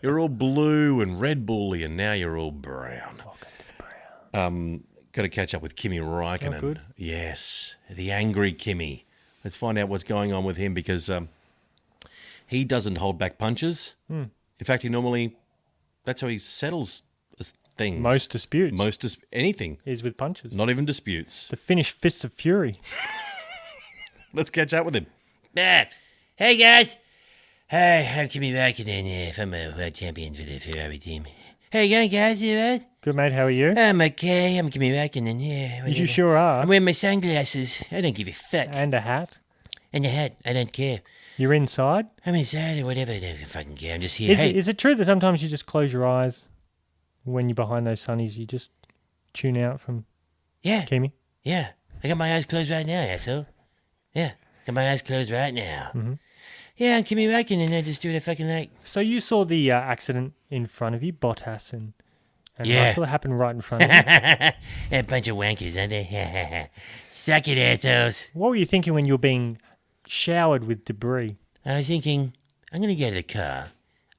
You're all blue and Red Bully, and now you're all brown. Welcome to the brown. Got to catch up with Kimi Räikkönen. Oh, good. Yes, the angry Kimi. Let's find out what's going on with him because he doesn't hold back punches. In fact, that's how he settles things. Most disputes. Anything. Is with punches. Not even disputes. The Finnish Fists of Fury. Let's catch up with him. Hey guys. Hi, I'm Kimi Räikkönen from World Champion for the Ferrari team. Hey guys, you right? Good, mate. How are you? I'm okay. I'm Kimi Räikkönen, yeah. You sure are. I'm wearing my sunglasses. I don't give a fuck. And a hat. And the hat. I don't care. You're inside? I'm inside or whatever. I don't fucking care. I'm just here. Is it true that sometimes you just close your eyes when you're behind those sunnies? You just tune out from Yeah. Kimi? Yeah. I got my eyes closed right now, asshole. Yeah. Got my eyes closed right now. Mm-hmm. Yeah, I'm Kimi Räikkönen. I just do what I fucking like. So you saw the accident in front of you, Bottas and Yeah. Russell happened right in front of you. A bunch of wankers, aren't they? Suck it, assholes. What were you thinking when you were being showered with debris? I was thinking, I'm going to go to the car.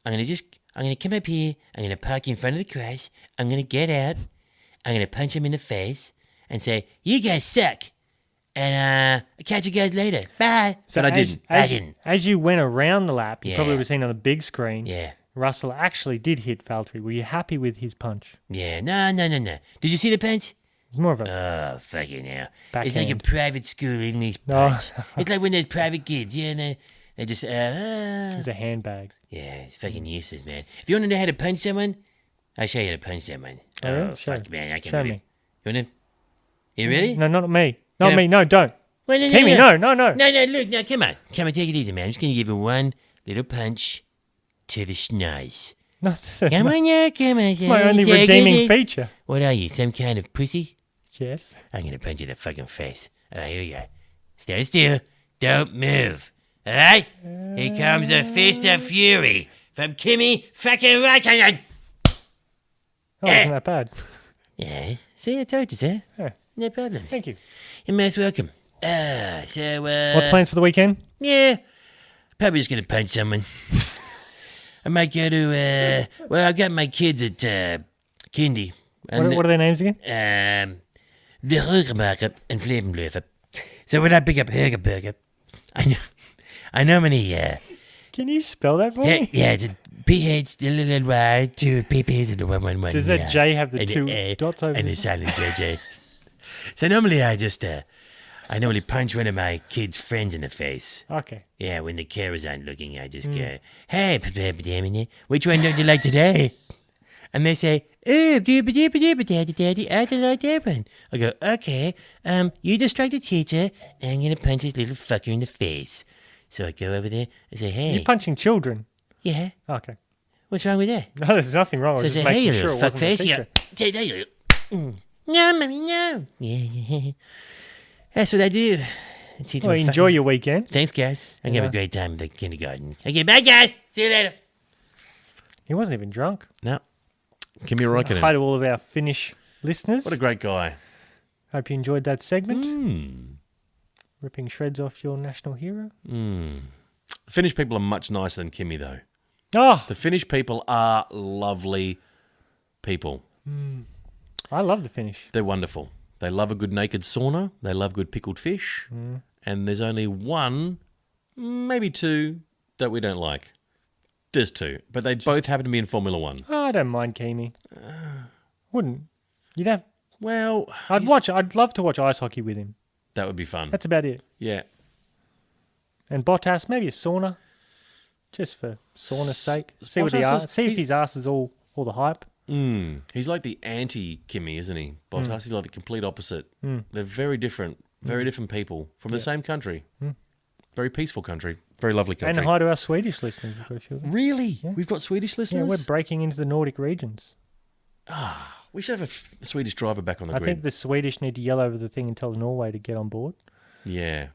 I'm going to come up here. I'm going to park in front of the crash. I'm going to get out. I'm going to punch him in the face and say, you guys suck. And I'll catch you guys later. Bye. So But I didn't. I didn't. As you went around the lap, you Yeah. probably would have seen on the big screen, Yeah. Russell actually did hit Valtteri. Were you happy with his punch? Yeah. No. Did you see the punch? It's more of a... Oh, fucking hell. Backhand. It's like a private school English No. punch. It's like when there's private kids, yeah, and they just, It's a handbag. yeah, it's fucking useless, man. If you want to know how to punch someone, I'll show you how to punch someone. Oh, yeah? Show fuck, man, I can't Show do me. it. You want to? You ready? No, not me. Not Can I- me. No, don't. Well, no, Kimi, no. No, look, no, come on. Come on, take it easy, man. I'm just going to give you one little punch to the schnoz. Not Come on, yeah, come on. It's my only redeeming feature. What are you, some kind of pussy? Yes. I'm going to punch you in the fucking face. All right, here we go. Stand still. Don't move. All right? Here comes a fist of fury from Kimmy fucking Räikkönen. Oh, wasn't that bad? Yeah. See, I told you, sir. Yeah. No problem. Thank you. You're most welcome. What's plans for the weekend? Yeah. Probably just going to punch someone. I might go to, I've got my kids at kindy. What are their names again? The Nerang'a and Flevenblöfer. So when I pick up Hergerburger, I normally, Can you spell that for me? yeah, it's a PH, the little Y, two PPs and a 111. Does that J have the and two a dots over and it? a silent JJ. So normally I just, I normally punch one of my kids' friends in the face. Okay. Yeah, when the carers aren't looking, I just go, hey, which one don't you like today? And they say, oh, daddy, I don't like that one. I go, okay, you distract the teacher, and I'm going to punch this little fucker in the face. So I go over there, I say, hey. You're punching children. Yeah, Okay. what's wrong with that? No, there's nothing wrong. I So I was say, just hey, you making sure little it wasn't the fuckface. teacher. No, mommy, no. Yeah. That's what I do. I teach Well, them enjoy fucking- your weekend. Thanks, guys. I'm going to Yeah. have a great time at the kindergarten. Okay, bye, guys. See you later. He wasn't even drunk. No. Kimmy Hi Räikkönen. to all of our Finnish listeners. What a great guy. Hope you enjoyed that segment. Ripping shreds off your national hero. Finnish people are much nicer than Kimmy, though. Oh, The Finnish people are lovely people. I love the Finnish. They're wonderful. They love a good naked sauna. They love good pickled fish. And there's only one, maybe two, that we don't like. There's two. But they both happen to be in Formula One. Oh, I don't mind Kimi. Wouldn't. You'd have. Well, I'd love to watch ice hockey with him. that would be fun. That's about it. Yeah. And Bottas, maybe a sauna, just for sauna's sake. See what Bottas is- see if his ass is all the hype. He's like the anti-Kimmy, isn't he? Bottas is like the complete opposite. They're very different people from the same country. Very peaceful country. Very lovely country. And hi to our Swedish listeners. We've got a few of them. Really? We've got Swedish Yeah, listeners? we're breaking into the Nordic regions. We should have a Swedish driver back on the I grid. think the Swedish need to yell over the thing and tell Norway to get on board. Yeah.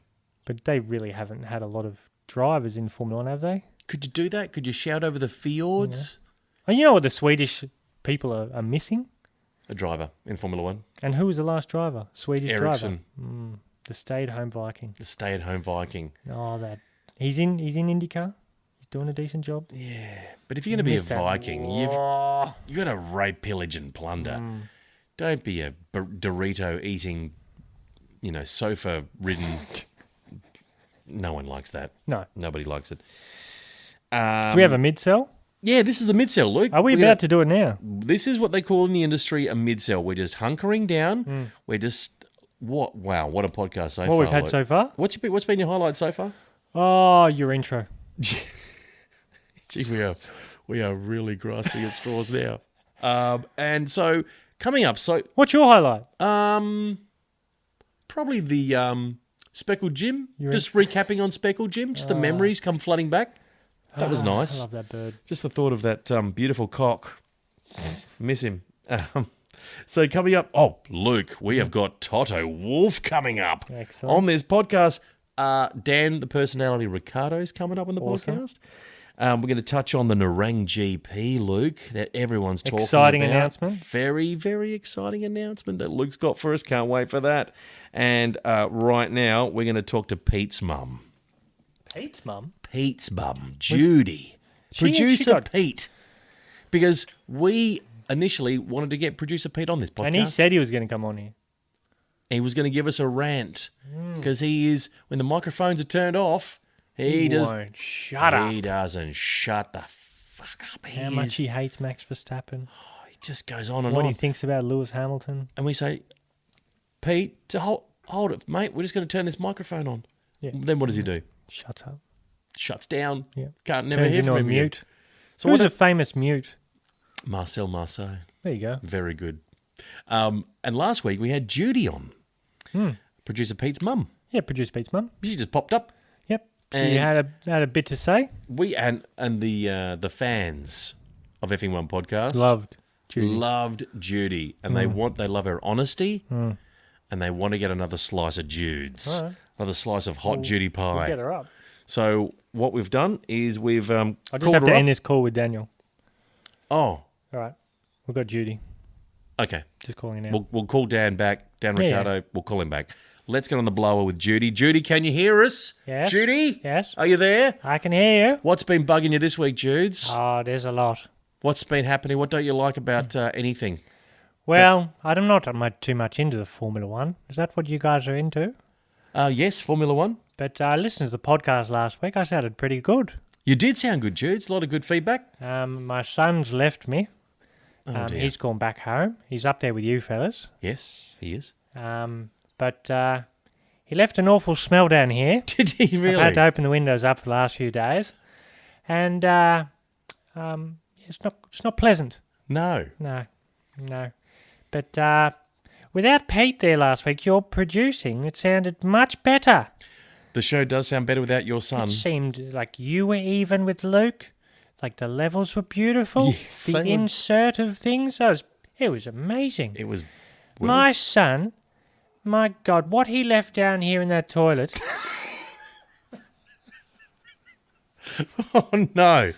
But they really haven't had a lot of drivers in Formula 1, have they? Could you do that? Could you shout over the fjords? Oh, you know what the Swedish people are missing? A driver in Formula One. And who was the last driver? Swedish Ericsson, driver. The stay-at-home Viking. the stay-at-home Viking. Oh, that he's in IndyCar. He's doing a decent job. Yeah. But if you're going to be a Missed that. Viking, you got to rape, pillage, and plunder. Don't be a Dorito-eating, sofa-ridden... No one likes that. No. Nobody likes it. Do we have a mid-cell? Yeah, this is the mid-cell, Luke. Are we We're about to do it now? This is what they call in the industry a mid-cell. We're just hunkering down. We're just... What a podcast so far. What we've had Luke. so far? What's been your highlight so far? Oh, your intro. Gee, we are really grasping at straws now. And so coming up, What's your highlight? probably the Speckled Jim. Just recapping on Speckled Jim. Just the memories come flooding back. That was nice. I love that bird. Just the thought of that beautiful cock. Miss him. So coming up, Luke, we have got Toto Wolff coming up Excellent. on this podcast. Dan, the personality Ricardo's coming up on the Awesome. podcast. We're going to touch on the Nerang'a GP, Luke, that everyone's talking Exciting about. announcement. Very, very exciting announcement that Luke's got for us. Can't wait for that. And right now, we're going to talk to Pete's mum. Pete's mum? Pete's mum, Judy. She Producer got- Pete. Because we initially wanted to get Producer Pete on this podcast. And he said he was going to come on here. He was going to give us a rant. Because he is, when the microphones are turned off, he won't shut up. He doesn't shut the fuck up. How much he hates Max Verstappen. He just goes on and What on. he thinks about Lewis Hamilton. And we say, Pete, hold it, mate. We're just going to turn this microphone on. Yeah. Then what does he do? Shut up. Shuts down. Yeah. Can't never Turns hear into from a him again. mute. So Who's what a famous mute? Marcel Marceau. There you go. Very good. And last week we had Judy on. Producer Pete's mum. Yeah, Producer Pete's mum. She just popped up. Yep. She And- had a bit to say. We and the fans of Effing One podcast Loved Judy. loved Judy, and they love her honesty, and they want to get another slice of Jude's, All right. another slice of hot Judy pie. We'll get her up. So what we've done is we've I just called have to her end up. this call with Daniel. Oh, All right. We've got Judy. okay. Just calling in now. We'll call Dan back. Dan Yeah, Ricardo. yeah. We'll call him back. Let's get on the blower with Judy. Judy, can you hear us? Yes. Judy? Yes. Are you there? I can hear you. What's been bugging you this week, Judes? Oh, there's a lot. What's been happening? What don't you like about anything? Well, I'm not too much into the Formula One. Is that what you guys are into? Yes, Formula One. But I listened to the podcast last week. I sounded pretty good. You did sound good, Judes. A lot of good feedback. My son's left me. Oh, dear. He's gone back home. He's up there with you fellas. Yes, he is. But he left an awful smell down here. Did he really? I've had to open the windows up for the last few days. And it's not pleasant. No. No. But without Pete there last week, your producing, it sounded much better. The show does sound better without your son. It seemed like you were even with Luke. Like the levels were beautiful. Yes, the they were. insert of things, it was amazing. It was... My son, my God, what he left down here in that toilet. Oh, no.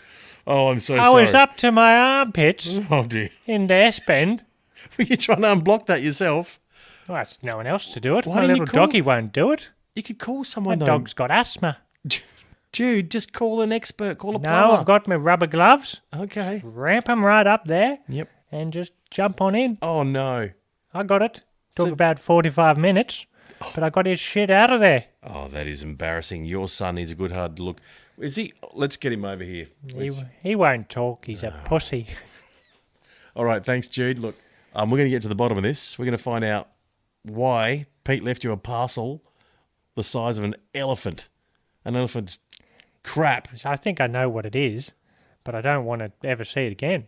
Oh, I'm so I sorry. was up to my armpits Oh, dear. in the S-bend. Were you trying to unblock that yourself? Well, that's no one else to do it. Why My didn't you little call- doggy won't do it. You could call My someone, though. dog's got asthma. Jude, just call an expert. Call a No, plumber. I've got my rubber gloves. Okay. Ramp them right up there Yep. and just jump on in. Oh, no. I got it. Took So- about 45 minutes, but I got his shit out of there. Oh, that is embarrassing. Your son needs a good hard look. Is he? Let's get him over here. He won't talk. He's a pussy. All right, thanks, Jude. Look, we're going to get to the bottom of this. We're going to find out why Pete left you a parcel the size of an elephant. An elephant's crap. So I think I know what it is, but I don't want to ever see it again.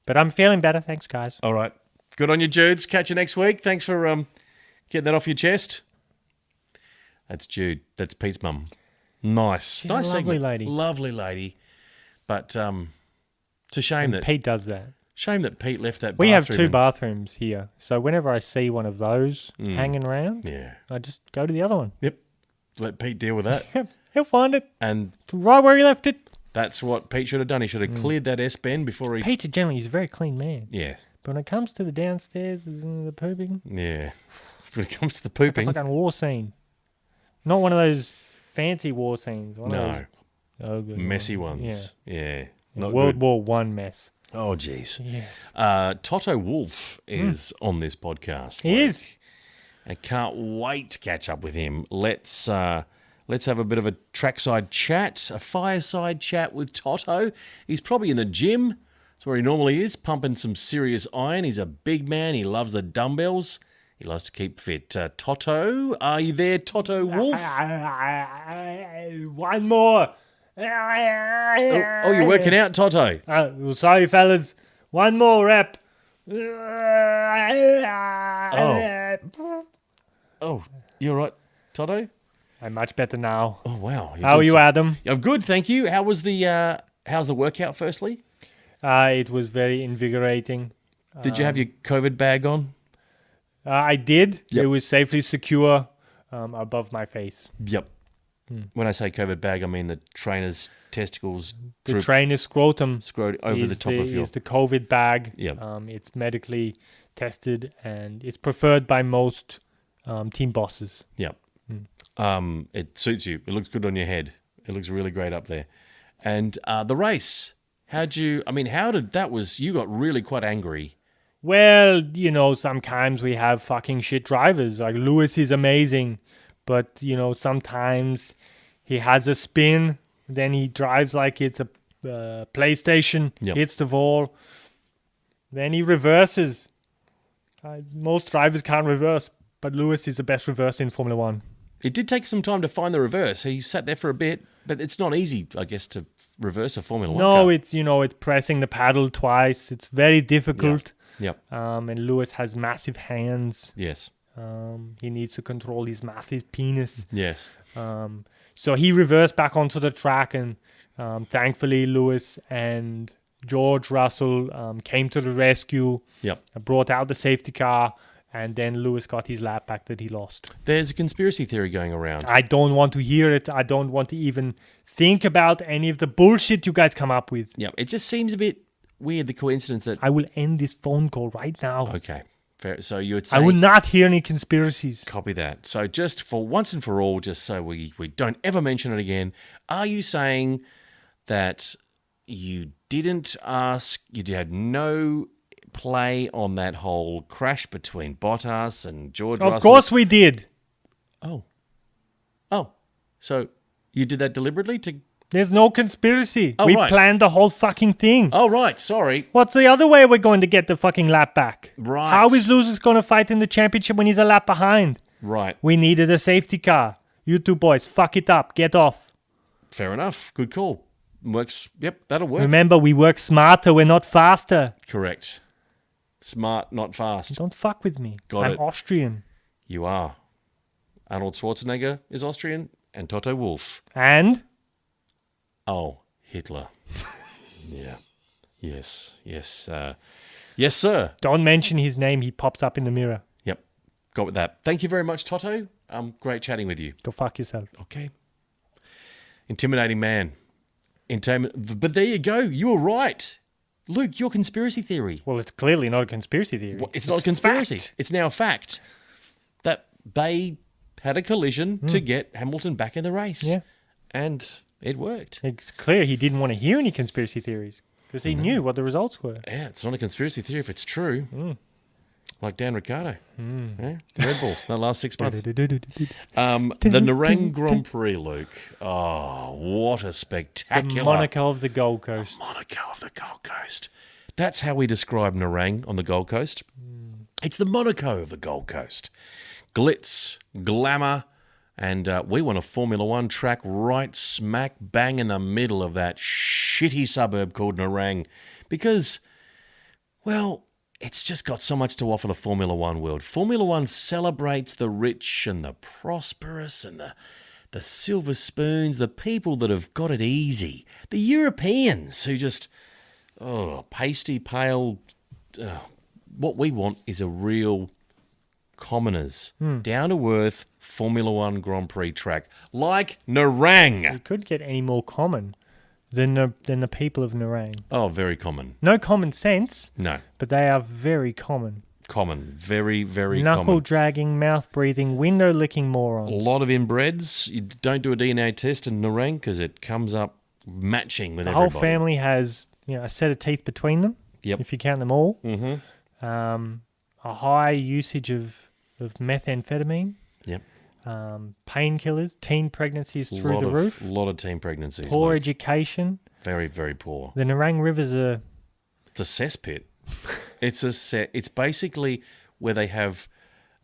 But I'm feeling better. Thanks, guys. All right. Good on you, Judes. Catch you next week. Thanks for getting that off your chest. That's Jude. That's Pete's mum. Nice. She's nice a lovely segment. lady. Lovely lady. But it's a shame that Pete does that. Pete left that We bathroom. have two and- bathrooms here, so whenever I see one of those hanging around, Yeah. I just go to the other one. Yep. Let Pete deal with that. Yep, he'll find it And right where he left it. that's what Pete should have done. He should have cleared that S-bend before he... Peter generally is a very clean man, Yes. but when it comes to the downstairs and the pooping, Yeah. When it comes to the it's like pooping... a war scene. Not one of those fancy war scenes. One No. of those Messy ones. Yeah. Not World good. War One mess. Oh, jeez. Yes, Toto Wolff is on this podcast. he is. I can't wait to catch up with him. Let's have a bit of a trackside chat, a fireside chat with Toto. He's probably in the gym. That's where he normally is, pumping some serious iron. He's a big man. He loves the dumbbells. He loves to keep fit. Toto, are you there, Toto Wolff? One more. Oh, you're working out, Toto. Well, sorry, fellas. One more rep. Oh, you're right, Toto. I'm much better now. Oh, wow. How are you, Adam? I'm good, thank you. How was the how's the workout? Firstly, It was very invigorating. did you have your COVID bag on? I did. Yep. It was safely secure above my face. Yep. When I say COVID bag, I mean the trainer's testicles The droop trainer's scrotum screwed over is the top of your. is the COVID bag. Yep. It's medically tested and it's preferred by most team bosses. Yep. It suits you. It looks good on your head. It looks really great up there. And the race. How did that was? You got really quite angry. Well, sometimes we have fucking shit drivers. Like Lewis is amazing, but sometimes he has a spin, then he drives like it's a PlayStation, Yep. hits the wall, then he reverses. Most drivers can't reverse, but Lewis is the best reverser in Formula One. It did take some time to find the reverse. He sat there for a bit, but it's not easy, I guess, to reverse a Formula One No, car. it's pressing the paddle twice. It's very difficult. Yep. And Lewis has massive hands. Yes. He needs to control his massive penis. Yes. So he reversed back onto the track, and thankfully Lewis and George Russell came to the rescue, Yep. brought out the safety car, and then Lewis got his lap back that he lost. There's a conspiracy theory going around. I don't want to hear it. I don't want to even think about any of the bullshit you guys come up with. Yeah, it just seems a bit weird, the coincidence that... I will end this phone call right now. Okay, fair. So you would say... I will not hear any conspiracies. Copy that. So just for once and for all, just so we don't ever mention it again, are you saying that you didn't ask, you had no play on that whole crash between Bottas and George Russell? Of course we did. Oh. So you did that deliberately to... There's no conspiracy. Oh, we right. planned the whole fucking thing. Oh, right. Sorry. What's the other way we're going to get the fucking lap back? Right. How is Lewis going to fight in the championship when he's a lap behind? Right. We needed a safety car. You two boys, fuck it up. Get off. Fair enough. Good call. Works. Yep, that'll work. Remember, we work smarter. We're not faster. Correct. Smart, not fast. Don't fuck with me. Got I'm it. Austrian. You are. Arnold Schwarzenegger is Austrian and Toto Wolff. And? Oh, Hitler. Yeah. Yes. Yes. Yes, sir. Don't mention his name. He pops up in the mirror. Yep. Got with that. Thank you very much, Toto. Great chatting with you. Go fuck yourself. Okay. Intimidating man. But there you go. You were right. Luke, your conspiracy theory. Well, it's clearly not a conspiracy theory. Well, it's not a conspiracy. fact. It's now a fact that they had a collision to get Hamilton back in the race. Yeah. And it worked. It's clear he didn't want to hear any conspiracy theories because he knew what the results were. Yeah, it's not a conspiracy theory if it's true. Like Dan Ricciardo. Yeah? Red Bull, the last 6 months. The Nerang'a Grand Prix, Luke. Oh, what a The spectacular... Monaco of the Gold Coast. Monaco of the Gold Coast. That's how we describe Nerang'a on the Gold Coast. It's the Monaco of the Gold Coast. Glitz, glamour, and we want a Formula One track right smack bang in the middle of that shitty suburb called Nerang'a because, well, it's just got so much to offer the Formula One world. Formula One celebrates the rich and the prosperous and the silver spoons, the people that have got it easy, the Europeans who just, pasty, pale. What we want is a real commoners, down-to-earth Formula One Grand Prix track like Nerang'a. You could get any more common than the people of Nerang'a. Oh, very common. No common sense, No. but they are very common. Common. Very, very Knuckle common. dragging, mouth breathing, window licking morons. A lot of inbreds. You don't do a DNA test in Nerang'a because it comes up matching with The everybody. whole family has a set of teeth between them. Yep. If you count them all. Mm-hmm. A high usage of methamphetamine. Yep. Painkillers, teen pregnancies through the roof. A lot of teen pregnancies. Poor Luke. education. Very, very poor. The Nerang'a River's It's a cesspit. It's basically where they have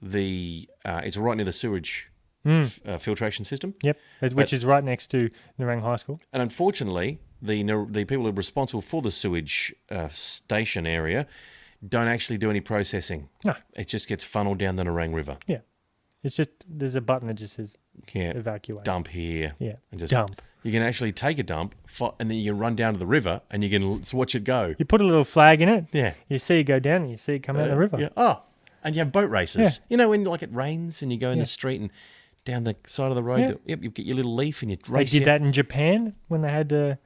it's right near the sewage filtration system. Yep, which is right next to Nerang'a High School. And unfortunately, the people who are responsible for the sewage station area don't actually do any processing. No. It just gets funneled down the Nerang'a River. Yeah. It's just, there's a button that just says Yeah. evacuate. Dump here. Yeah. And just Dump. You can actually take a dump and then you can run down to the river and you can watch it go. You put a little flag in it. Yeah. You see it go down and you see it come out the river. Yeah. Oh, and you have boat races. Yeah. You know when like it rains and you go in the street and down the side of the road, Yeah. you get your little leaf and you They race. did that in Japan when they had a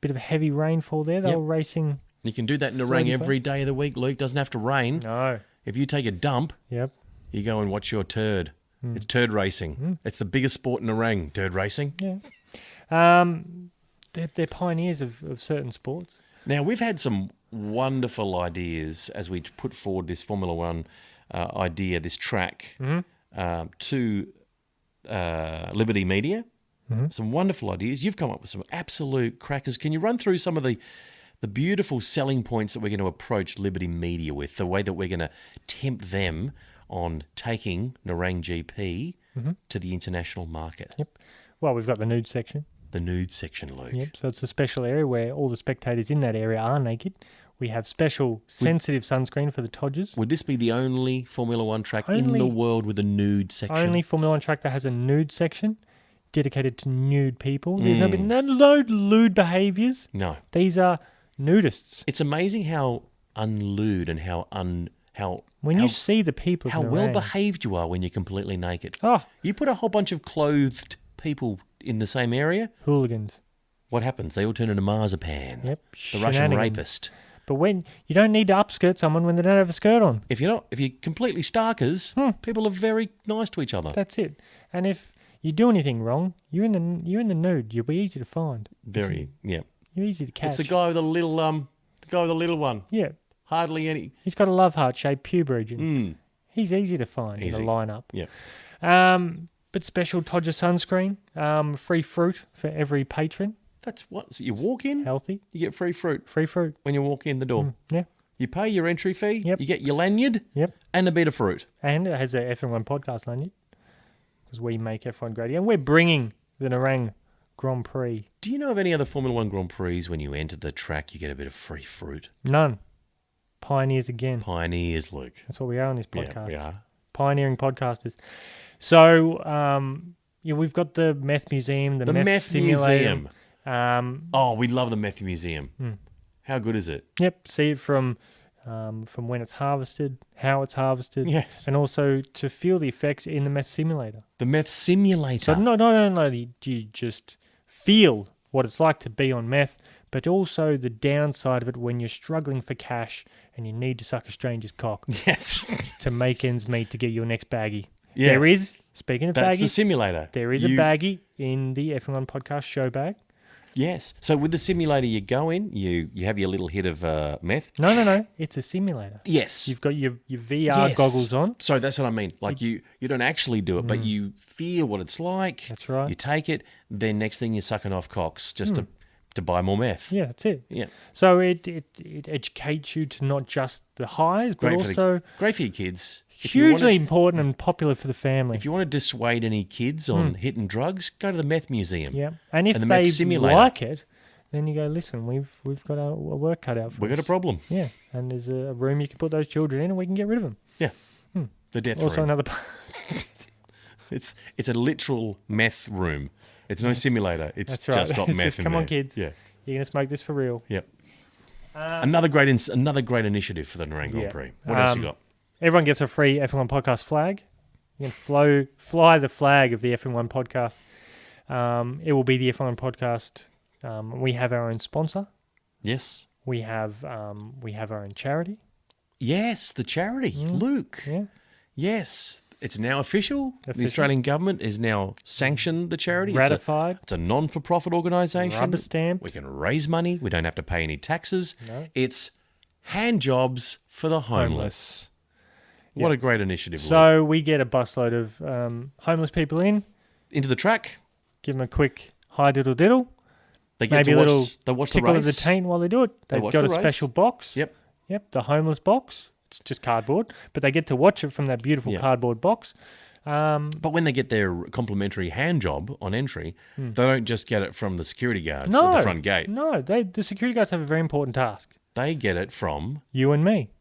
bit of heavy rainfall there. They Yep. were racing. You can do that in the Floaty rain boat. every day of the week, Luke. Doesn't have to rain. No. If you take a dump, Yep. you go and watch your turd. It's turd racing. It's the biggest sport in the ring, turd racing. Yeah. They're pioneers of certain sports. Now, we've had some wonderful ideas as we put forward this Formula One idea, this track, to Liberty Media. Some wonderful ideas. You've come up with some absolute crackers. Can you run through some of the beautiful selling points that we're going to approach Liberty Media with, the way that we're going to tempt them on taking Nerang'a GP to the international market? Yep. Well, we've got the nude section. The nude section, Luke. Yep. So it's a special area where all the spectators in that area are naked. We have special sensitive sunscreen for the Todgers. Would this be the only Formula One track in Only- the world with a nude section? Only Formula One track that has a nude section dedicated to nude people. There's no lewd behaviours. No. These are nudists. It's amazing how unlewd and how When you see the people of how well Nerang'a. behaved you are when you're completely naked. Oh, You put a whole bunch of clothed people in the same area, hooligans. what happens? They all turn into marzipan. Yep. The Russian shenanigans. rapist. But when you don't need to upskirt someone when they don't have a skirt on. If you're completely starkers, people are very nice to each other. That's it. And if you do anything wrong, you're in the nude. You'll be easy to find. Very, yeah. You're easy to catch. It's the guy with the little one. Yeah. Hardly any. He's got a love heart shaped pube region. He's easy to find Easy. in the lineup. Yeah. But special Todger sunscreen, free fruit for every patron. That's what. So you walk in, Healthy. you get free fruit Free fruit. when you walk in the door. Yeah. You pay your entry fee. Yep. You get your lanyard. Yep. And a bit of fruit. And it has a F1 podcast on it because we make F1 great. And we're bringing the Nerang'a Grand Prix. Do you know of any other Formula One Grand Prix when you enter the track you get a bit of free fruit? None. Pioneers again. Pioneers, Luke. That's what we are on this podcast. Yeah, we are. Pioneering podcasters. So, we've got the Meth Museum, the Meth Simulator. Museum. Oh, we love the Meth Museum. How good is it? Yep. See it from when it's harvested, how it's harvested, Yes. and also to feel the effects in the Meth Simulator. The Meth Simulator. So not only do you just feel what it's like to be on meth, but also the downside of it when you're struggling for cash and you need to suck a stranger's cock Yes. to make ends meet to get your next baggie. Yeah. There is, speaking of That's the baggies, simulator. there is a baggie in the F1 podcast show bag. Yes. So with the simulator, you go in, you have your little hit of meth. No. It's a simulator. Yes. You've got your VR Yes. goggles on. So that's what I mean. Like you don't actually do it, but you feel what it's like. That's right. You take it, then next thing you're sucking off cocks just to buy more meth. Yeah, that's it. Yeah. So it educates you to not just the highs, but also Great for your kids. If you hugely wanna- important and popular for the family. If you want to dissuade any kids on hitting drugs, go to the meth museum. Yeah, and if And the meth they simulator. like it, then you go, listen, we've got a work cut out for We've us. got a problem. Yeah, and there's a room you can put those children in, and we can get rid of them. Yeah. The death Also, room. another. It's a literal meth room. It's no simulator. It's That's right. just got It's meth just, in come there. on, kids. Yeah. You're gonna smoke this for real. Yep. Another great initiative for the Nerang'a Grand Yeah. Prix. What else you got? Everyone gets a free F1 podcast flag. You can fly the flag of the F1 podcast. It will be the F1 podcast. We have our own sponsor. Yes. We have our own charity. Yes, the charity. Luke. Yeah. Yes. It's now official. The Australian government has now sanctioned the charity. Ratified. It's a non-for-profit organisation. Rubber stamped. We can raise money. We don't have to pay any taxes. No. It's hand jobs for the homeless. What a great initiative. Luke. So we get a busload of homeless people in, Into the track. give them a quick hi diddle diddle, They get maybe to a watch, little they watch the tickle of race. the taint while they do it. They've watch got a the race. special box. Yep. Yep, the homeless box. It's just cardboard, but they get to watch it from that beautiful Yeah. cardboard box. But when they get their complimentary hand job on entry, they don't just get it from the security guards at No, the front gate. No, the security guards have a very important task. They get it from... You and me,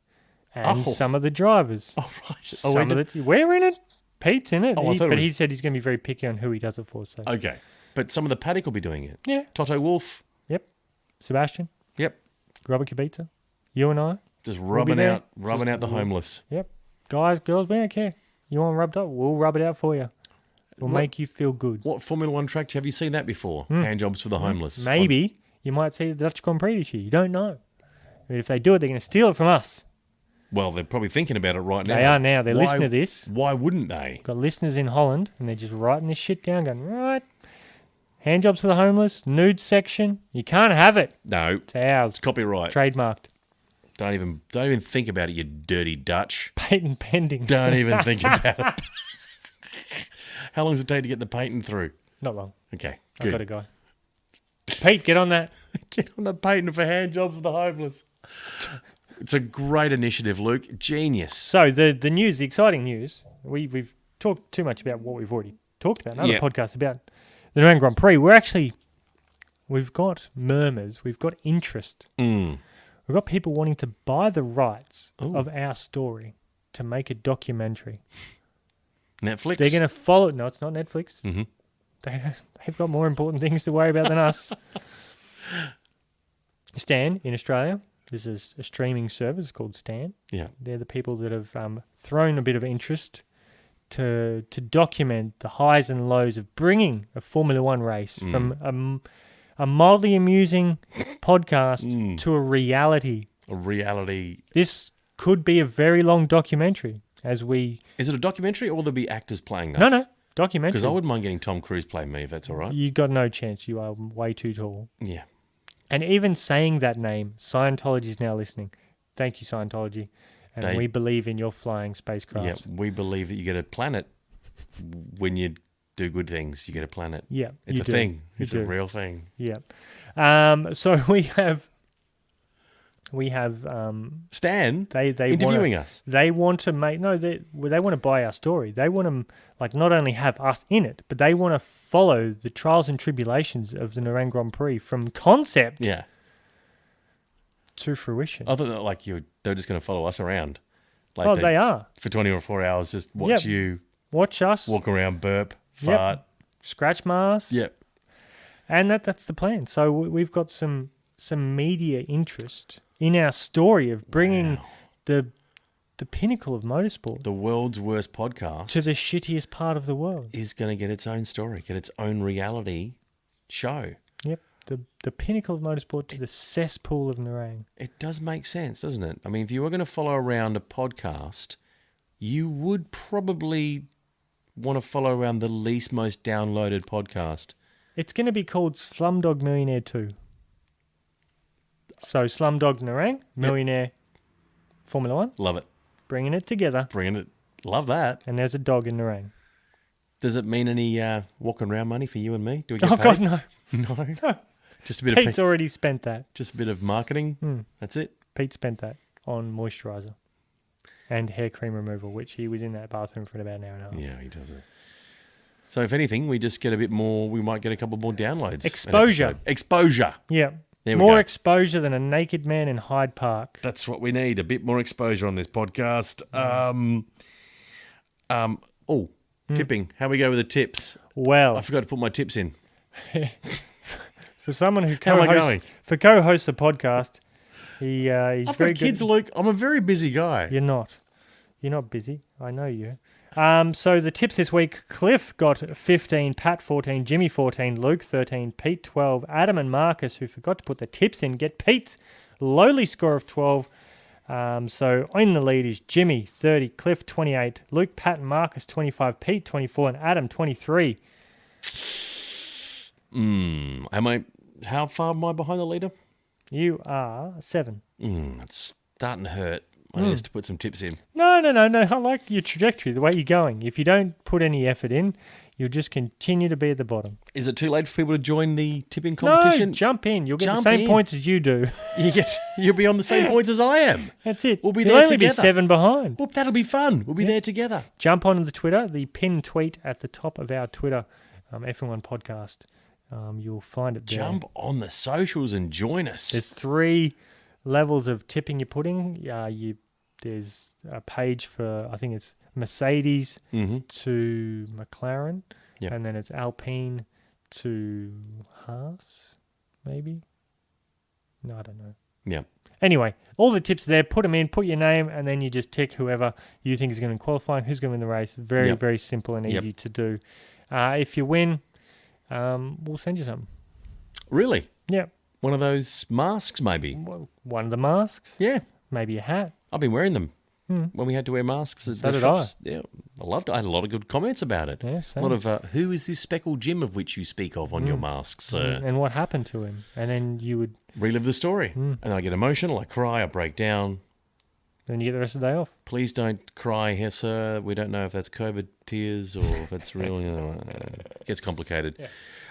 and Oh. some of the drivers. Oh, right. Some of the we're in it. Pete's in it. Oh, I thought it But was- he said he's going to be very picky on who he does it for. So Okay. But some of the paddock will be doing it. yeah, Toto Wolff. yep. Sebastian, Yep. Robert Kubica, you and I. Just be rubbing there. out the homeless. Yep. Guys, girls, we don't care. You want rubbed up? We'll rub it out for you. We'll What- make you feel good. What Formula One track have you seen that before? Hand jobs for the homeless. Maybe you might see the Dutch Grand Prix this year. You don't know. But if they do it, they're going to steal it from us. Well, they're probably thinking about it right now. They are now. They're Why- listening to this. Why wouldn't they? Got listeners in Holland, and they're just writing this shit down, going, right, hand jobs for the homeless, nude section. You can't have it. No. It's ours. It's copyright. Trademarked. Don't even think about it, you dirty Dutch. Patent pending. Don't even think about it. How long does it take to get the patent through? Not long. Okay, I've good. got a guy. Pete, get on that. Get on the patent for hand jobs for the homeless. It's a great initiative, Luke. Genius. So the news, the exciting news, we've talked too much about what we've already talked about in other Yeah. podcasts about the Nerang'a Grand Prix. We've got murmurs, we've got interest. We've got people wanting to buy the rights of our story to make a documentary. Netflix? They're going to follow. No, it's not Netflix. Mhm. They've got more important things to worry about than us. Stan in Australia There's a streaming service called Stan. Yeah. They're the people that have thrown a bit of interest to document the highs and lows of bringing a Formula One race from a mildly amusing podcast to a reality. A reality. This could be a very long documentary as we... Is it a documentary or will there be actors playing us? No, documentary. Because I wouldn't mind getting Tom Cruise playing me if that's all right. You got no chance. You are way too tall. Yeah. And even saying that name, Scientology is now listening. Thank you, Scientology. And we believe in your flying spacecraft. Yeah, we believe that you get a planet when you do good things. You get a planet. Yeah, it's you a do. thing. You It's do. a real thing. Yeah. So we have Stan they interviewing us. They want to make they want to buy our story. They want to not only have us in it, but they want to follow the trials and tribulations of the Nerang'a Grand Prix from concept Yeah. to fruition. I thought they're just going to follow us around. Like They are. For 24 hours, just watch Yep. you Watch us walk around, burp, fart. scratch Mars. Yep. And that's the plan. So we've got some media interest in our story of bringing the pinnacle of motorsport The world's worst podcast to the shittiest part of the world. is going to get its own story, get its own reality show. Yep, the pinnacle of motorsport to the cesspool of Nerang'a. It does make sense, doesn't it? I mean, if you were going to follow around a podcast, you would probably want to follow around the least most downloaded podcast. It's going to be called Slumdog Millionaire 2. So Slumdog Nerang'a, Millionaire Formula One, Love it. bringing it together, Bringing it. Love that. and there's a dog in Nerang'a. Does it mean any walking around money for you and me? Do we get Oh, paid? God, no. No. Just a bit Pete's of already spent that. just a bit of marketing. That's it. Pete spent that on moisturiser and hair cream removal, which he was in that bathroom for about an hour and a half. Yeah, he does it. So if anything, we just get a bit more. We might get a couple more downloads. an Exposure. episode. Exposure. Yeah. There we More go. exposure than a naked man in Hyde Park. That's what we need. A bit more exposure on this podcast. Tipping. How we go with the tips? Well, I forgot to put my tips in. for someone who How am I going? co-hosts a podcast, he's I've very got kids, good. Luke. I'm a very busy guy. You're not. You're not busy. I know you. So the tips this week: Cliff got 15, Pat 14, Jimmy 14, Luke 13, Pete 12, Adam and Marcus, who forgot to put the tips in, get Pete's lowly score of 12. So in the lead is Jimmy 30, Cliff 28, Luke, Pat, and Marcus 25, Pete 24, and Adam 23. How far am I behind the leader? You are 7. It's starting to hurt. I need us to put some tips in. No. I like your trajectory, the way you're going. If you don't put any effort in, you'll just continue to be at the bottom. Is it too late for people to join the tipping competition? No, jump in. You'll get Jump the same in. points as you do. You'll be on the same points as I am. That's it. We'll be You'll there only together. be 7 behind. Well, that'll be fun. We'll be there together. Jump onto the Twitter, the pinned tweet at the top of our Twitter, F1 podcast. You'll find it there. Jump on the socials and join us. There's 3 levels of tipping you're putting. There's a page for, I think it's Mercedes to McLaren, Yep. and then it's Alpine to Haas, maybe? No, I don't know. Yeah. Anyway, all the tips are there. Put them in, put your name, and then you just tick whoever you think is going to qualify, who's going to win the race. Very, Yep. very simple and Yep. easy to do. If you win, we'll send you something. Really? Yeah. One of those masks, maybe? Well, one of the masks, Yeah. maybe a hat. I've been wearing them when we had to wear masks at So the did shops. Yeah, I loved it. I had a lot of good comments about it. Yeah, a same. lot of, who is this speckled Jim of which you speak of on your masks, sir? And what happened to him? And then you would, Relive the story. And then I get emotional, I cry, I break down. then you get the rest of the day off. Please don't cry here, sir. We don't know if that's COVID tears or if it's real. It gets complicated.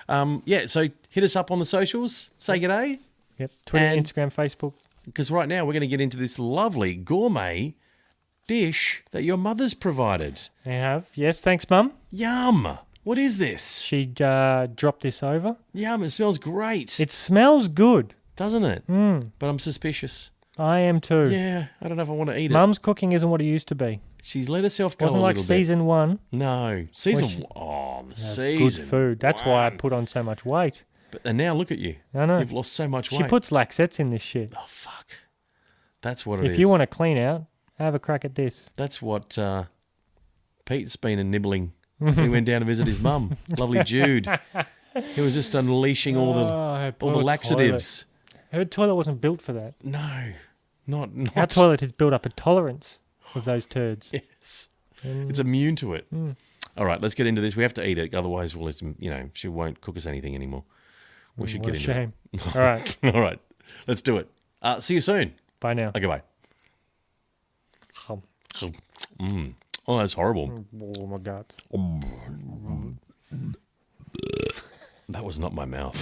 Yeah. So hit us up on the socials. Say g'day. Yep. Twitter, And- Instagram, Facebook. Because right now we're going to get into this lovely gourmet dish that your mother's provided. I have. Yes, thanks, Mum. Yum. What is this? She dropped this over. Yum. It smells great. It smells good. Doesn't it? But I'm suspicious. I am too. Yeah. I don't know if I want to eat it. Mum's cooking isn't what it used to be. She's let herself go Wasn't a like little season 1. bit. No. Season one. The Good season. food. That's why I one. put on so much weight. And now look at you. I know. You've lost so much weight. She puts laxets in this shit. Oh, fuck. That's what it is. If you want a clean out, have a crack at this. That's what Pete's been nibbling when he went down to visit his mum. Lovely Jude. He was just unleashing all the laxatives. Her toilet wasn't built for that. No, not. Our toilet has built up a tolerance of those turds. Yes, it's immune to it. All right, let's get into this. We have to eat it, otherwise, she won't cook us anything anymore. We should get into shame. it. All right. All right, let's do it. See you soon. Bye now. Okay, bye. Oh, that's horrible. Oh, my guts. That was not my mouth.